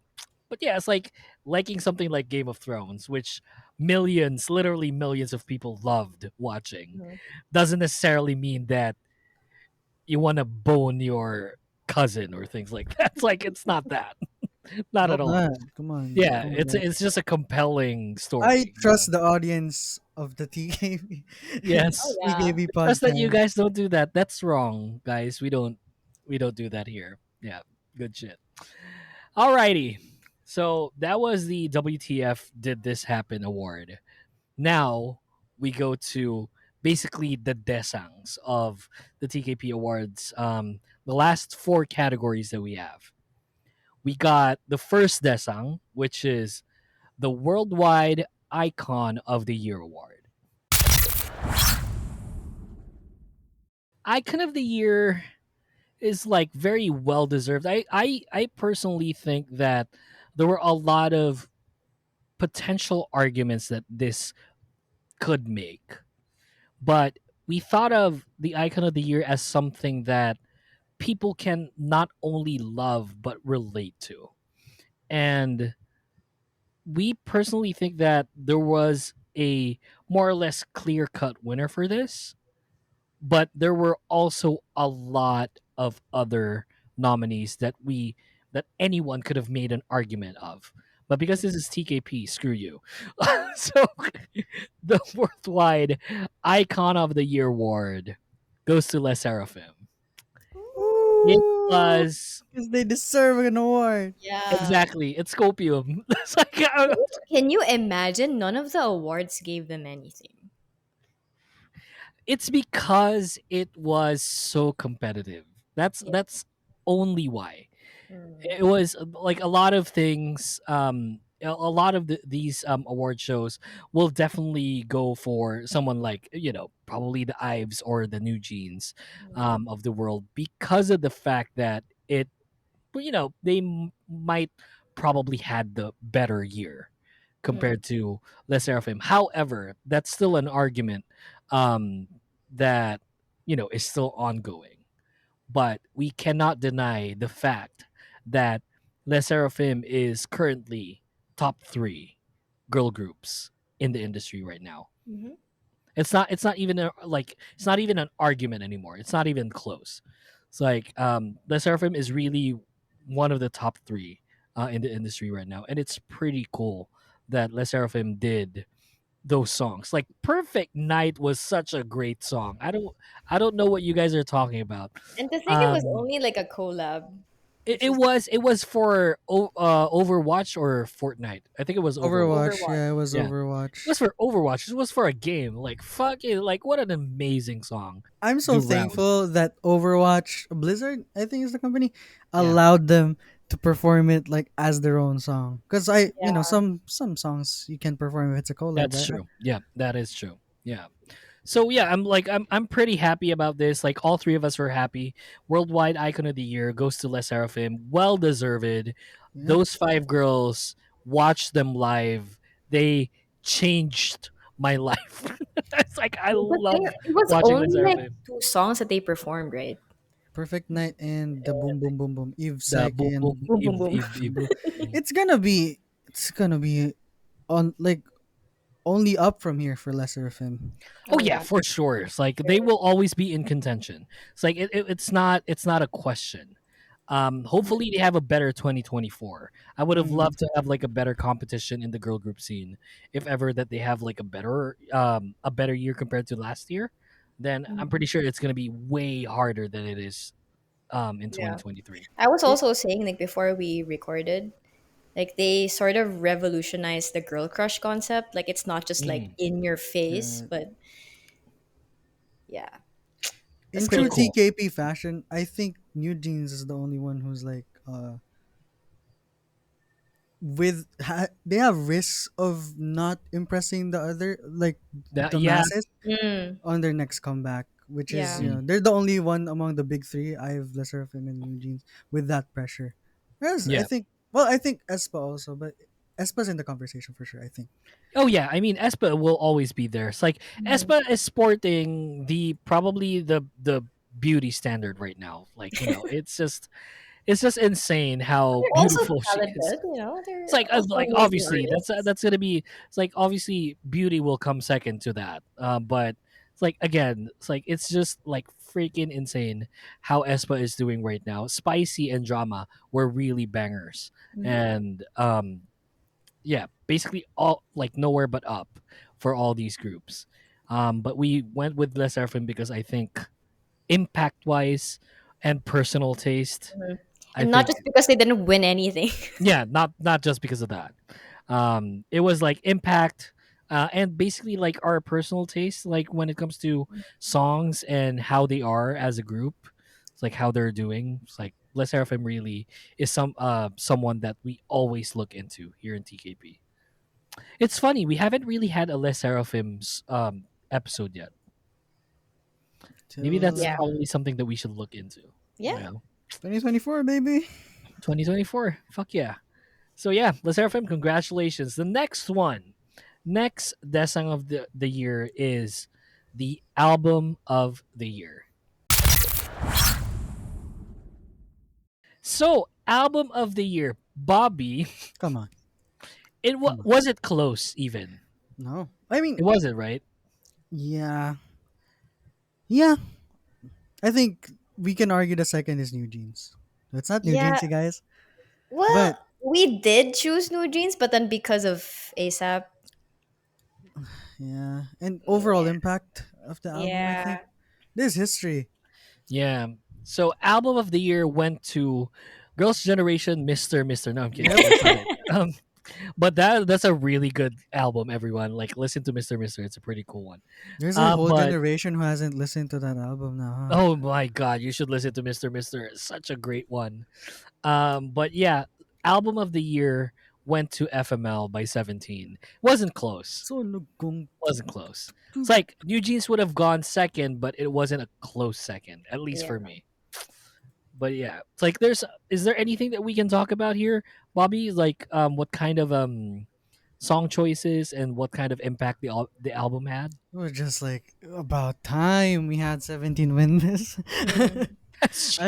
But yeah, it's like liking something like Game of Thrones, which millions, literally millions of people loved watching, Mhm. doesn't necessarily mean that you want to bone your cousin or things like that. It's like it's not that. Not at Hope all. not. Come on. Yeah, Come on, it's guys. it's just a compelling I story. trust the audience of the TKB Oh Yes. yeah. TKB Trust that you podcast. guys don't do that. That's wrong, guys. We don't do that here. Yeah, good shit. Alrighty. So that was the WTF Did This Happen award. Now we go to basically the Daesangs of the TKP Awards. The last four categories that we have. We got the first Daesang, which is the Worldwide Icon of the Year award. Icon of the Year is like very well deserved. I personally think that there were a lot of potential arguments that this could make, but we thought of the Icon of the Year as something that people can not only love but relate to. And we personally think that there was a more or less clear cut winner for this, but there were also a lot of other nominees that anyone could have made an argument of. But because this is TKP, screw you. So the worldwide icon of the year award goes to Les Seraphim. It Ooh, was because they deserve an award. Yeah. exactly it's Scopium. It's like Can you imagine? None of the awards gave them anything. it's because it was so competitive. Yeah. That's only why. Mm. It was like a lot of things. A lot of these award shows will definitely go for someone like probably the Ives or the New Jeans of the world because of the fact that it they might probably had the better year Mm. compared to Les Seraphim. However, that's still an argument um, that is still ongoing. But we cannot deny the fact that Les Seraphim is currently top three girl groups in the industry right now. Mhm. It's not even it's not even an argument anymore. It's not even close. It's like Les Seraphim is really one of the top three in the industry right now, and it's pretty cool that Les Seraphim did those songs. Like Perfect Night was such a great song. I don't know what you guys are talking about. And to think it was Um only like a collab, it, which it is was it was for Overwatch or Fortnite. I think it was Overwatch. Overwatch, Overwatch. yeah, it was Yeah. It Overwatch. was for Overwatch. It was for a game. Like fuck it. Like what an amazing song. I'm so The round. thankful that Overwatch Blizzard, I think is the company, Yeah. allowed them to perform it like as their own song. Because Yeah. some songs you can perform if it's a collab, That's right? true. Yeah, that is true. Yeah. So yeah, I'm pretty happy about this. Like all three of us were happy. Worldwide Icon of the Year goes to Les Seraphim. Well deserved. Yeah, Those five girls, watch them live. They changed my life. It's like I But love it was watching Les only like Seraphim. two songs that they performed, right? Perfect Night and the Boom Boom Boom Boom Eve The Psyche boom boom and Boom, boom, ib boom. ib ib. Blue. Mhm. It's gonna be on like only up from here for Lesser of Him. Oh Oh yeah, yeah. for sure. It's like they will always be in contention. It's like it's not a question. Hopefully they have a better 2024. I would have Mm, loved to have like a better competition in the girl group scene if ever that they have like a better year compared to last year. Then I'm Mhm. pretty sure it's going to be way harder than it is in Yeah. 2023. I was it, also saying like before we recorded, like they sort of revolutionized the girl crush concept. Like it's not just like Mm, in your face, uh, but yeah, it's that's in pretty true cool. cool. TKP fashion, I think New Jeans is the only one who's like they have risks of not impressing the other like That the yeah. masses Mm, on their next comeback, which is yeah. Mm, they're the only one among the big three. I have Lesser of Him and New Jeans with that pressure. Whereas yeah. I think Espa also, but Espa's in the conversation for sure. I think. Oh yeah, I mean Espa will always be there. It's like Mhm. Espa is sporting the probably the beauty standard right now. Like it's just insane how They're also beautiful she is. talented, you know. It's They're also like amazing obviously artists. that's gonna be it's like obviously beauty will come second to that. But it's like again it's like it's just like freaking insane how Espa is doing right now. Spicy and drama were really bangers, Mhm. and yeah, basically all like nowhere but up for all these groups. But we went with Les Seraphim because I think impact wise and personal taste, Mhm. I And not think just because they didn't win anything. yeah, not just because of that. It was like impact, and basically like our personal taste, like when it comes to songs and how they are as a group, it's like how they're doing. It's like Les Seraphim really is someone that we always look into here in TKP. It's funny we haven't really had a Les Seraphim's episode yet. Maybe that's Till Yeah. probably something that we should look into. Yeah. You know, 2024, baby. 2024. Fuck yeah. So yeah, Les Seraphim, congratulations. The next one, next Desang of the year is the album of the year. So album of the year, Bobby. Come on. Come on. Was it close even? No. I mean, It wasn't, right? yeah. Yeah. I think we can argue the second is New Jeans. It's not New Yeah. Jeans, you guys. Well, But we did choose New Jeans, but then because of ASAP, yeah. And overall impact of the album, I yeah, think. There's history. Yeah. So album of the year went to Girls' Generation, Mr. No, I'm kidding. Yep. That's not it. But that's a really good album. Everyone like listen to Mr. It's a pretty cool one. There's a whole But generation who hasn't listened to that album now, huh? oh my god, you should listen to Mr. It's such a great one. But yeah, album of the year went to FML by 17. Wasn't close. So lugong. Wasn't close. It's like New Jeans would have gone second, but it wasn't a close second, at least Yeah. for me. But yeah, it's like is there anything that we can talk about here, Bobby? Like what kind of song choices and what kind of impact the album had? It was just like about time we had 17 win this. Mhm. That's true.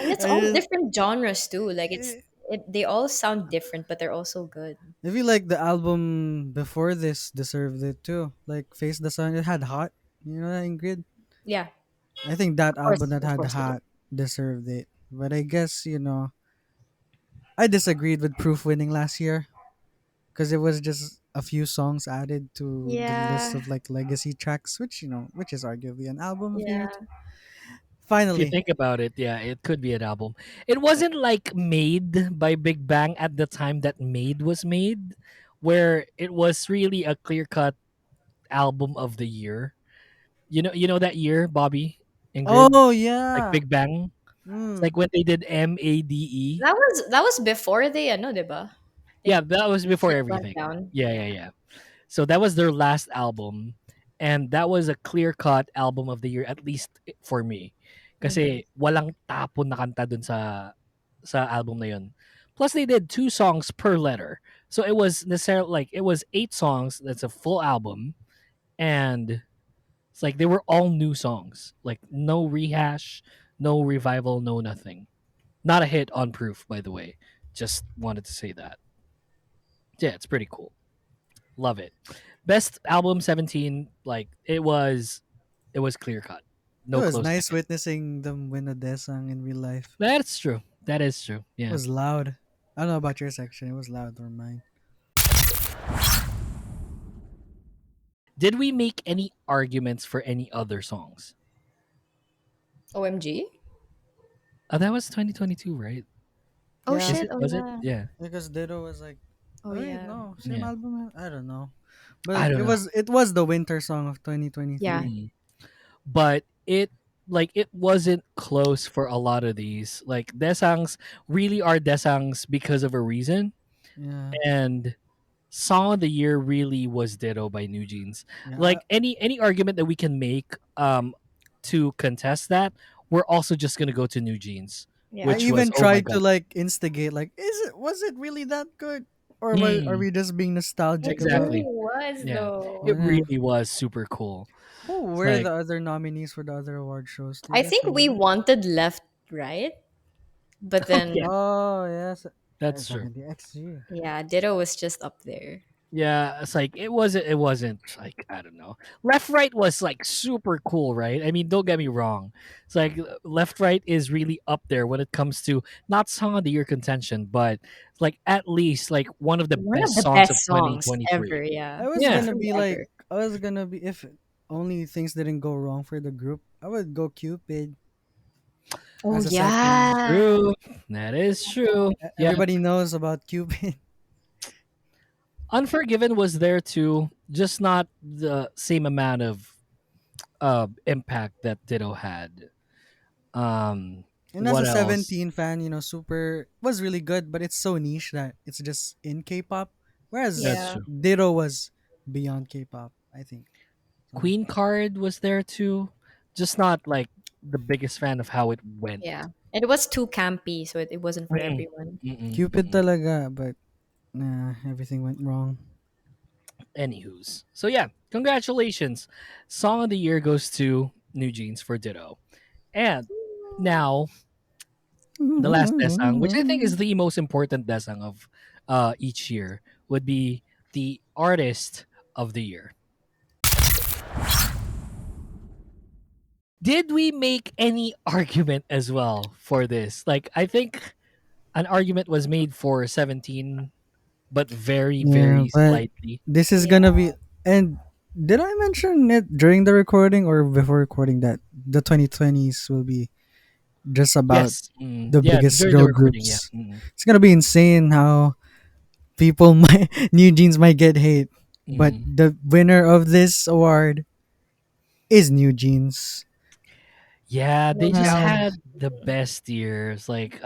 And it's I all just- different genres too. Like eh, they all sound different, but they're also good. I feel like the album before this deserved it too. Like Face the Sun, it had Hot. You know that, Ingrid? Yeah, I think that album that of had course it Hot deserved it. But I guess, I disagreed with Proof winning last year because it was just a few songs added to the list yeah, of like legacy tracks, which is arguably an album of the year. yeah. If you Finally, think about it, yeah, it could be an album. It wasn't like made by Big Bang at the time that Made was made, where it was really a clear cut album of the year. You know that year, Bobby, Ingrid, oh like yeah, Big Bang. It's mm, like when they did MADE. That was before they ano, diba? Yeah, that was before It went everything. down. Yeah. So that was their last album, and that was a clear cut album of the year, at least for me. Mhm. Kasi walang tapon na kanta dun sa album na yun. Plus they did 2 songs per letter. So it was necessarily like it was 8 songs. That's a full album, and it's like they were all new songs. Like no rehash, no revival, no nothing. Not a hit on Proof, by the way. Just wanted to say that. Yeah, it's pretty cool. Love it. Best album 17, like it was clear cut. it No was close nice second. witnessing them win a Daesang in real life. That's true. That is true. It Yeah. was loud. I don't know about your section. It was loud or mine. Did we make any arguments for any other songs? OMG. That was 2022, right? Oh Yeah. Is shit! it? Oh Was it? yeah. Yeah. Because Ditto was like, Oh wait, yeah. no, same Yeah. album. I don't know, I but don't it know. was the winter song of 2023. Yeah. Mm. But it wasn't close for a lot of these. Like Daesangs really are Daesangs because of a reason, Yeah, and Song of the Year really was Ditto by New Jeans. yeah. Like any argument that we can make to contest that, we're also just gonna go to New Jeans, Yeah. I which was even oh my tried to god. like instigate, like, was it really that good, or are Mm, we just being nostalgic It about? really exactly. was Yeah. though. It Yeah. really was super cool. Who It's were like the other nominees for the other award shows? Do you I guys think we remember? wanted left, right? But oh then yeah, Oh yes, that's true. XG. yeah, Ditto was just up there. Yeah, it's like it wasn't like I don't know. Left right was like super cool, right? I mean, don't get me wrong. It's like left right is really up there when it comes to not song of the year contention, but like at least like one of the One of best the songs of best songs 2023. ever, yeah. I was Yeah. gonna Literally be like, ever. I was gonna be if only things didn't go wrong for the group. I would go Cupid Oh as a second. yeah. True. That is true. Yeah. Everybody knows about Cupid. Unforgiven was there too, just not the same amount of impact that Ditto had. Um, And as a what else? 17 fan, Super was really good, but it's so niche that it's just in K-pop. That's Yeah. Whereas true. Ditto was beyond K-pop, I think. So Queen Card was there too, just not like the biggest fan of how it went. Yeah. And it was too campy, so it wasn't for Mm-mm, everyone. mm-mm, Cupid mm-mm. talaga, but nah, everything went wrong. Anywho's. So yeah, congratulations. Song of the year goes to New Jeans for Ditto. And now the last desang, which I think is the most important desang of each year, would be the artist of the year. Did we make any argument as well for this? Like, I think an argument was made for 17, but very, Yeah, very but slightly. this is Yeah. gonna be. And did I mention it during the recording or before recording that the 2020s will be just about Yes. the Yeah, biggest during the girl recording. Yeah. groups? It's gonna be insane how people might New Jeans might get hate, but Mm. the winner of this award is New Jeans. Yeah, No they just Uh, doubt. had the best years. Like,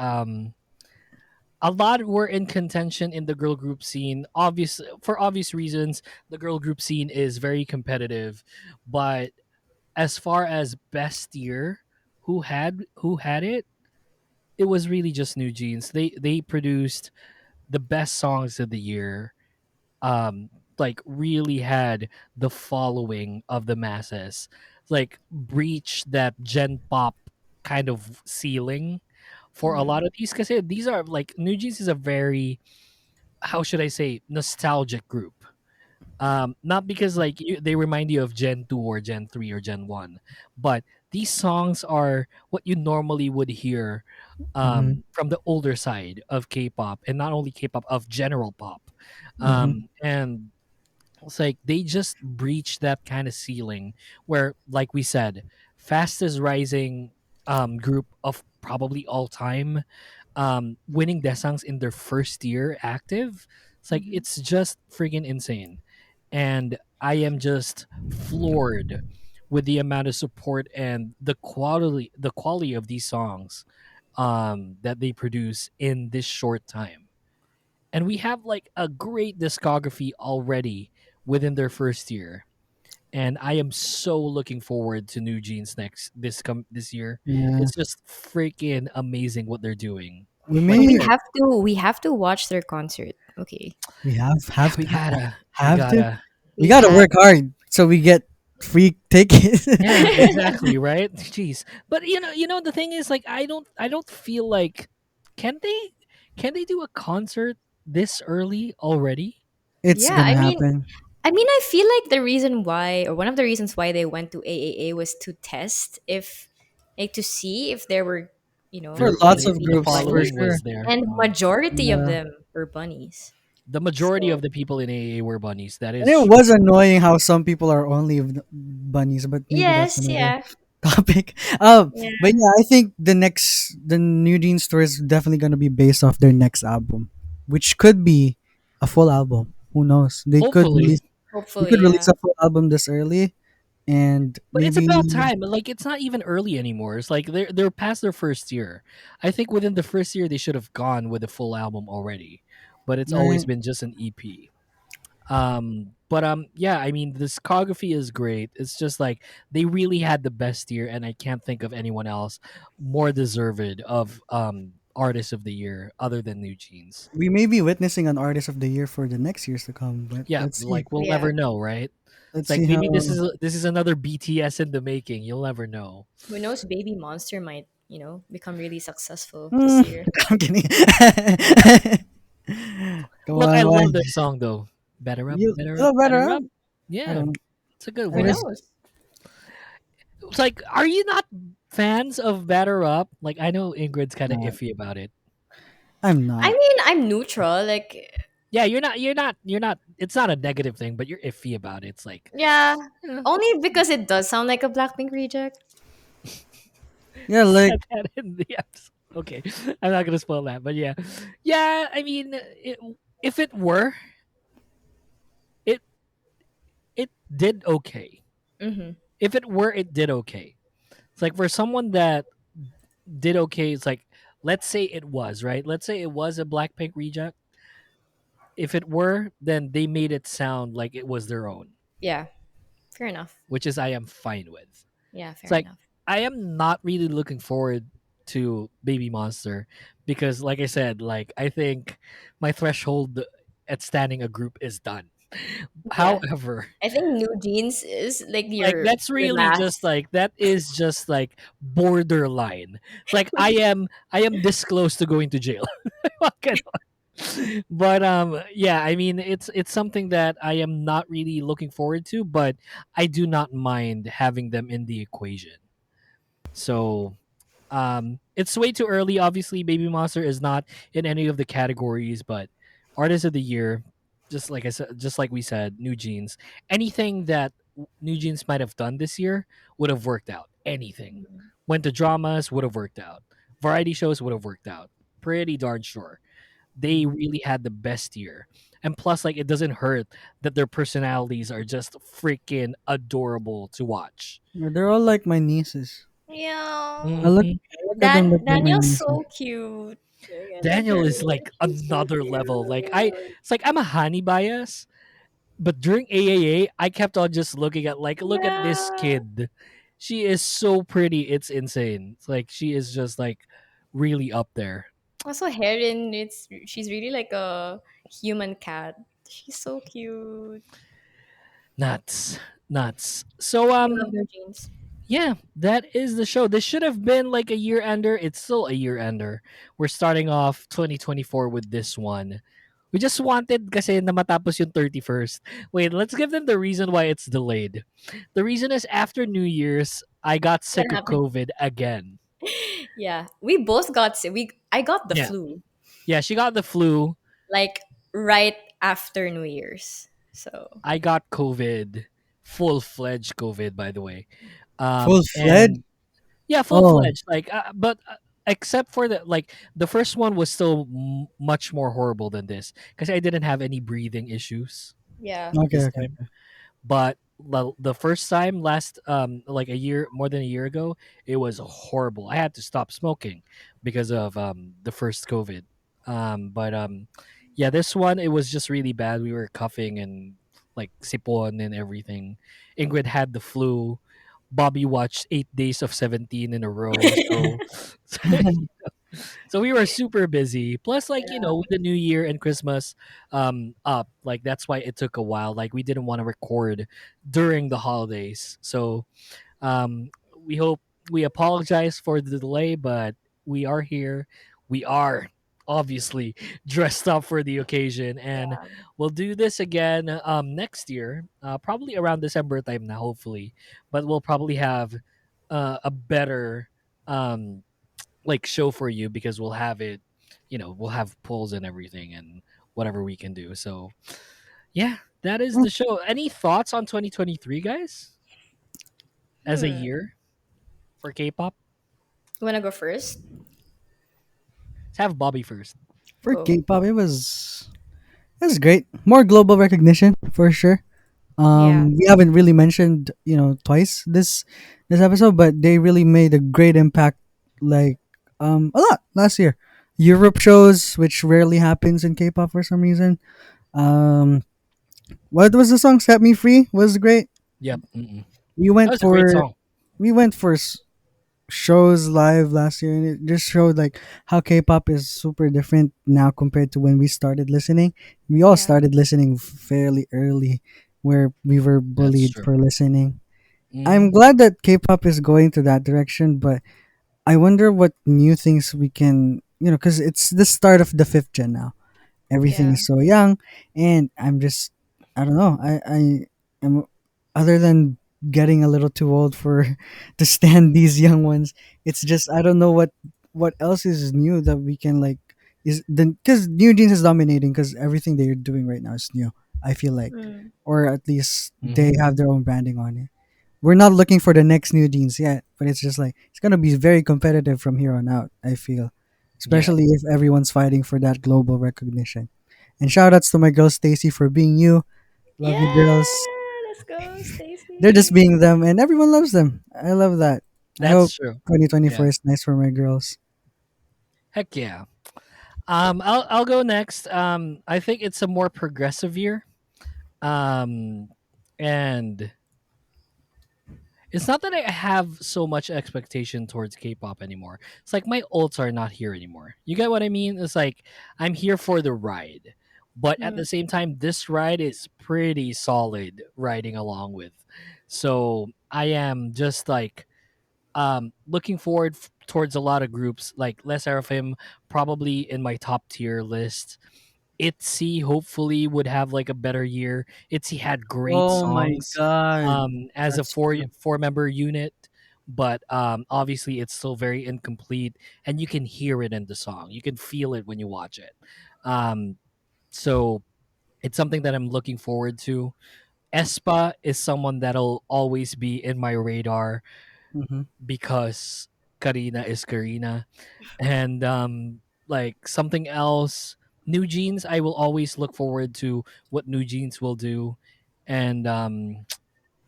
a lot were in contention in the girl group scene. Obvious for obvious reasons, the girl group scene is very competitive. But as far as best year, who had it? It was really just New Jeans. They produced the best songs of the year. Like really had the following of the masses. Like breach that gen pop kind of ceiling for a Mhm. lot of these, because these are like New Jeans is a very, how should I say, nostalgic group. Not because like they remind you of Gen 2 or Gen 3 or Gen 1, but these songs are what you normally would hear mhm, from the older side of K-pop, and not only K-pop, of general pop. mhm, And it's like they just breached that kind of ceiling where, like we said, fastest rising group of probably all time, winning Daesangs in their first year active. It's like Mhm. it's just friggin' insane. And I am just floored with the amount of support and the quality of these songs that they produce in this short time. And we have like a great discography already within their first year. And I am so looking forward to New Jeans this year. yeah. It's just freaking amazing what they're doing. We Like But I we may said, have to we have to watch their concert. Okay. we have yeah, have we to gotta, we have to gotta. we We gotta have work hard so we get free tickets. Yeah, exactly, right? Jeez. But the thing is, like, I don't feel like, can they can they do a concert this early already? It's Yeah, gonna happen. I feel like the reason why, or one of the reasons why they went to AAA was to test if, like, to see if there were, For going lots to of be The groups, for bunnies, following sure. was there. and majority of Yeah. them were bunnies. The majority of So the people in AA were bunnies. That And is it true. was annoying how some people are only bunnies, but maybe that's yes, another yeah, topic. yeah, But yeah, I think the New Jeans tour is definitely gonna be based off their next album, which could be a full album. Who knows? Hopefully. They hopefully, could release yeah. a full album this early, and But it's maybe about time. Like it's not even early anymore. It's like they're past their first year. I think within the first year they should have gone with a full album already. But it's always right. been just an EP. But yeah, I mean the discography is great. It's just like they really had the best year, and I can't think of anyone else more deserved of artist of the year other than New Jeans. We may be witnessing an artist of the year for the next years to come, but Yeah, let's see. like we'll Yeah. never know, right? It's Let's like see how. maybe this is another BTS in the making. You'll never know. Who knows? Baby Monster might, become really successful this Hmm, year. I'm kidding. Come Look, I on, why? love their song though. Better up, You better up, feel better? better Huh? up. I Yeah, don't. it's a good I Who one. just. knows? It's like, are you not fans of Batter Up? Like, I know Ingrid's kind of Not, iffy about it. I'm I not. mean, I'm neutral. Like, Yeah, you're not. It's not a negative thing, but you're iffy about it. It's like, yeah, eh, only because it does sound like a Blackpink reject. Yeah, like said that in the episode. Okay, I'm not gonna spoil that, but yeah, yeah. I mean, if it were, it did okay. Mm-hmm. If it were, it did okay. It's like for someone that did okay, it's like let's say it was right. Let's say it was a Blackpink reject. If it were, then they made it sound like it was their own, Yeah. Fair enough. which is I am fine with. Yeah. It's Fair like enough. I am not really looking forward to Baby Monster because, like I said, like I think my threshold at standing a group is done. Yeah. However, I think New Jeans is like like that's your really just last. like that is just like borderline. It's like I am this close to going to jail. What can but yeah, I mean it's something that I am not really looking forward to, but I do not mind having them in the equation. So it's way too early. Obviously, Baby Monster is not in any of the categories, but Artist of the Year, just like I said, just like we said, New Jeans. Anything that New Jeans might have done this year would have worked out. Anything went to dramas would have worked out. Variety shows would have worked out. Pretty darn sure. They really had the best year. And plus, like, it doesn't hurt that their personalities are just freaking adorable to watch. Yeah, they're all like my nieces. Yeah. Mhm. I look at them like they're my Daniel's nieces. so cute. I like Daniel her. is like She's so another level. Like cute. it's like I'm a honey bias, but during AAA, I kept on just looking at like, look at this Yeah. kid. She is so pretty. It's insane. It's like she is just like really up there. Also, Heron, she's really like a human cat. She's so cute. Nuts, nuts. So I love their jeans. yeah, that is the show. This should have been like a year ender. It's still a year ender. We're starting off 2024 with this one. We just wanted kasi na matapos yung 31st. Wait, let's give them the reason why it's delayed. The reason is after New Year's, I got What sick of happened? COVID again. Yeah, we both got sick. I got the Yeah. flu Yeah, she got the flu. like right after New Year's. So I got COVID. Full-fledged COVID, by the way. Full fledged. And yeah, full Oh, fledged. Like, but except for the like the first one was still much more horrible than this because I didn't have any breathing issues yeah, okay, this okay. time. But the first time last like a year more than a year ago, it was horrible. I had to stop smoking because of the first COVID. But yeah, this one it was just really bad. We were coughing and like sipon and everything. Ingrid had the flu. Bobby watched 8 days of 17 in a row. So so we were super busy. Plus, like, you know, with the new year and Christmas up, like that's why it took a while. Like we didn't want to record during the holidays. So um we hope we apologize for the delay, but we are here. We are obviously dressed up for the occasion and we'll do this again next year, probably around December time now, hopefully. But we'll probably have a better um like show for you because we'll have it, you know, we'll have polls and everything and whatever we can do. So yeah, that is the show. Any thoughts on 2023, guys, as a Hmm. year for K-pop? You wanna go first? Let's have Bobby first. For Go. K-pop, it was great. More global recognition for sure. Yeah, We haven't really mentioned twice this episode, but they really made a great impact. Like a lot last year. Europe shows, which rarely happens in K-pop for some reason. Um, what was the song? "Set Me Free" was great. Yep. Mm-mm. We That went was a great for song. we went for shows live last year, and it just showed like how K-pop is super different now compared to when we started listening. We all yeah, started listening fairly early, where we were That's bullied true. for listening. Hmm. I'm glad that K-pop is going to that direction, but I wonder what new things we can, because it's the start of the fifth gen now. Everything yeah. is so young, and I don't know. I am, other than getting a little too old for to stand these young ones. It's just I don't know what else is new that we can like is the because New Jeans is dominating because everything they're doing right now is new. I feel like, Mm. or at least Hmm. they have their own branding on it. We're not looking for the next New Jeans yet, but it's just like it's gonna be very competitive from here on out. I feel, Yeah. especially if everyone's fighting for that global recognition. And shout outs to my girl Stacy for being you. Love you, Yeah, girls. let's go. go, Stacy. They're just being them, and everyone loves them. I love that. I hope That's true. 2024 Yeah. is nice for my girls. Heck yeah. I'll go next. I think it's a more progressive year. Um, and it's not that I have so much expectation towards K-pop anymore. It's like my ults are not here anymore. You get what I mean? It's like I'm here for the ride, but at Mm. the same time, this ride is pretty solid riding along with. So I am just like looking forward towards a lot of groups like Les Seraphim, probably in my top tier list. ITZY hopefully would have like a better year. ITZY had great Oh my songs god, as a that's true. four member unit, but obviously it's still very incomplete, and you can hear it in the song. You can feel it when you watch it. Um, so it's something that I'm looking forward to. Espa is someone that'll always be in my radar Hmm. because Karina is Karina. And like something else, New Jeans, I will always look forward to what New Jeans will do. And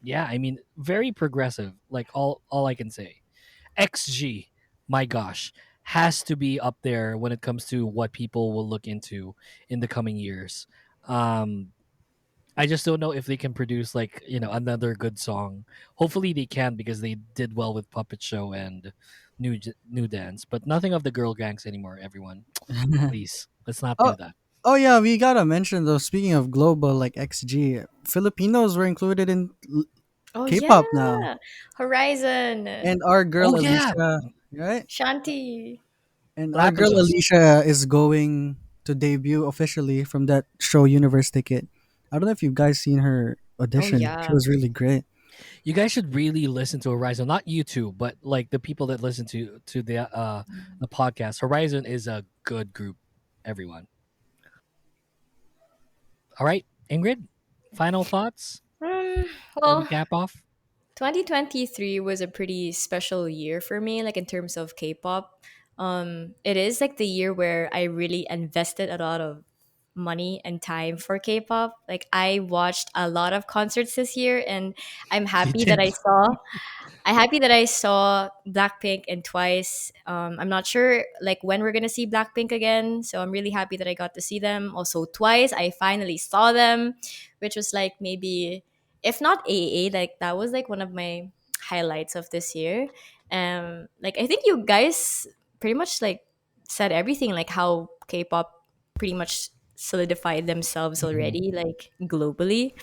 yeah, I mean, very progressive, like all I can say. XG, my gosh, has to be up there when it comes to what people will look into in the coming years. Um I just don't know if they can produce like, another good song. Hopefully they can because they did well with Puppet Show and New Dance, but nothing of the girl gangs anymore, everyone. Please, let's not Oh, do that. oh yeah, we gotta mention though. Speaking of global, like XG, Filipinos were included in Oh K-pop now, yeah, Horizon, and our girl Oh yeah, Alicia, right? Shanti. And what our happened girl to us? Alicia is going to debut officially from that show Universe Ticket. I don't know if you guys seen her Oh audition. She yeah. was really great. You guys should really listen to Horizon, not you two, but like the people that listen to the podcast. Horizon is a good group, everyone. All right, Ingrid, final thoughts Um, before we well, cap off. 2023 was a pretty special year for me, like in terms of K-pop. It is like the year where I really invested a lot of money and time for K-pop. Like I watched a lot of concerts this year, and I'm You happy that did. I'm happy that I saw Blackpink and Twice. I'm not sure like when we're gonna see Blackpink again, so I'm really happy that I got to see them. Also, Twice, I finally saw them, which was like maybe, if not AA, like that was like one of my highlights of this year. Like I think you guys pretty much like said everything, like how K-pop pretty much solidified themselves Mhm. already, like globally.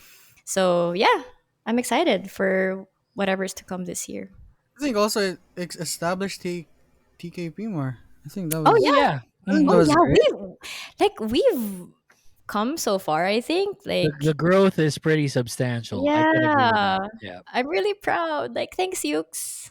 So yeah, I'm excited for whatever's to come this year. I think also it established TKP more. I think that Oh Oh was. yeah. yeah. I think that Oh Mhm. was yeah. great. We've come so far, I think. The Like growth is pretty substantial. I can agree with yeah. that. Yeah. I'm really proud. Like thanks, Yukes.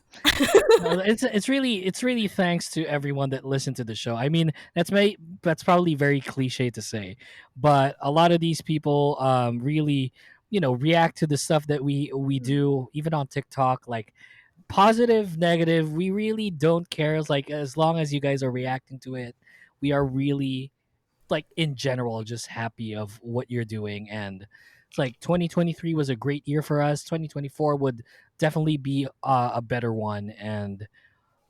No, it's really thanks to everyone that listened to the show. I mean, that's probably very cliche to say, but a lot of these people really, react to the stuff that we do even on TikTok, like positive, negative, we really don't care. It's like as long as you guys are reacting to it, we are really, like, in general, just happy of what you're doing. And it's like 2023 was a great year for us. 2024 would definitely be a better one. And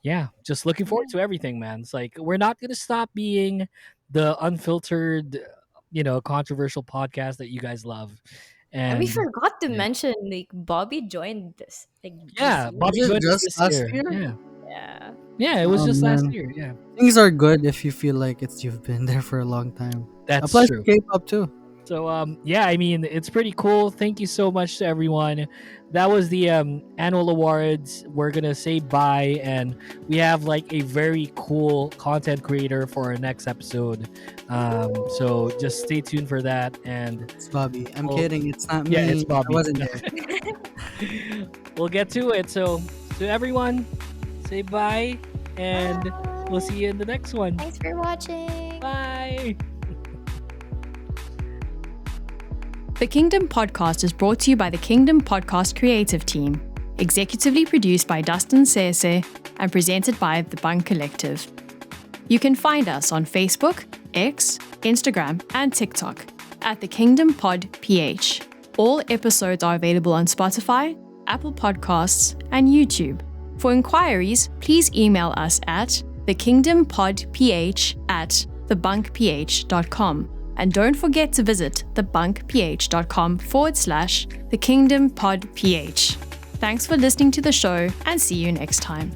yeah, just looking forward to everything, man. It's like we're not gonna stop being the unfiltered, controversial podcast that you guys love. And we And forgot to yeah, mention like Bobby joined this yeah, year. Was Bobby it joined us just this last year. year? Yeah, Yeah. yeah, it was Oh just last man, year. Yeah, things are good if you feel like it's you've been there for a long time. that's Applies to true. K-pop too. So yeah, I mean, it's pretty cool. Thank you so much to everyone. That was the annual awards. We're gonna say bye, and we have like a very cool content creator for our next episode. So just stay tuned for that, and It's Bobby. I'm we'll, kidding. It's not yeah, me. it's I Bobby. wasn't there. We'll get to it. So to everyone, say bye, and we'll see you in the next one. Thanks for watching. Bye. The Kingdom Podcast is brought to you by the Kingdom Podcast Creative Team, executively produced by Dustin Sese and presented by the Bunk Collective. You can find us on Facebook, X, Instagram, and TikTok at the Kingdom Pod PH. All episodes are available on Spotify, Apple Podcasts, and YouTube. For inquiries, please email us at thekingdompodph@thebunkph.com. And don't forget to visit thebunkph.com/thekingdompodph. Thanks for listening to the show and see you next time.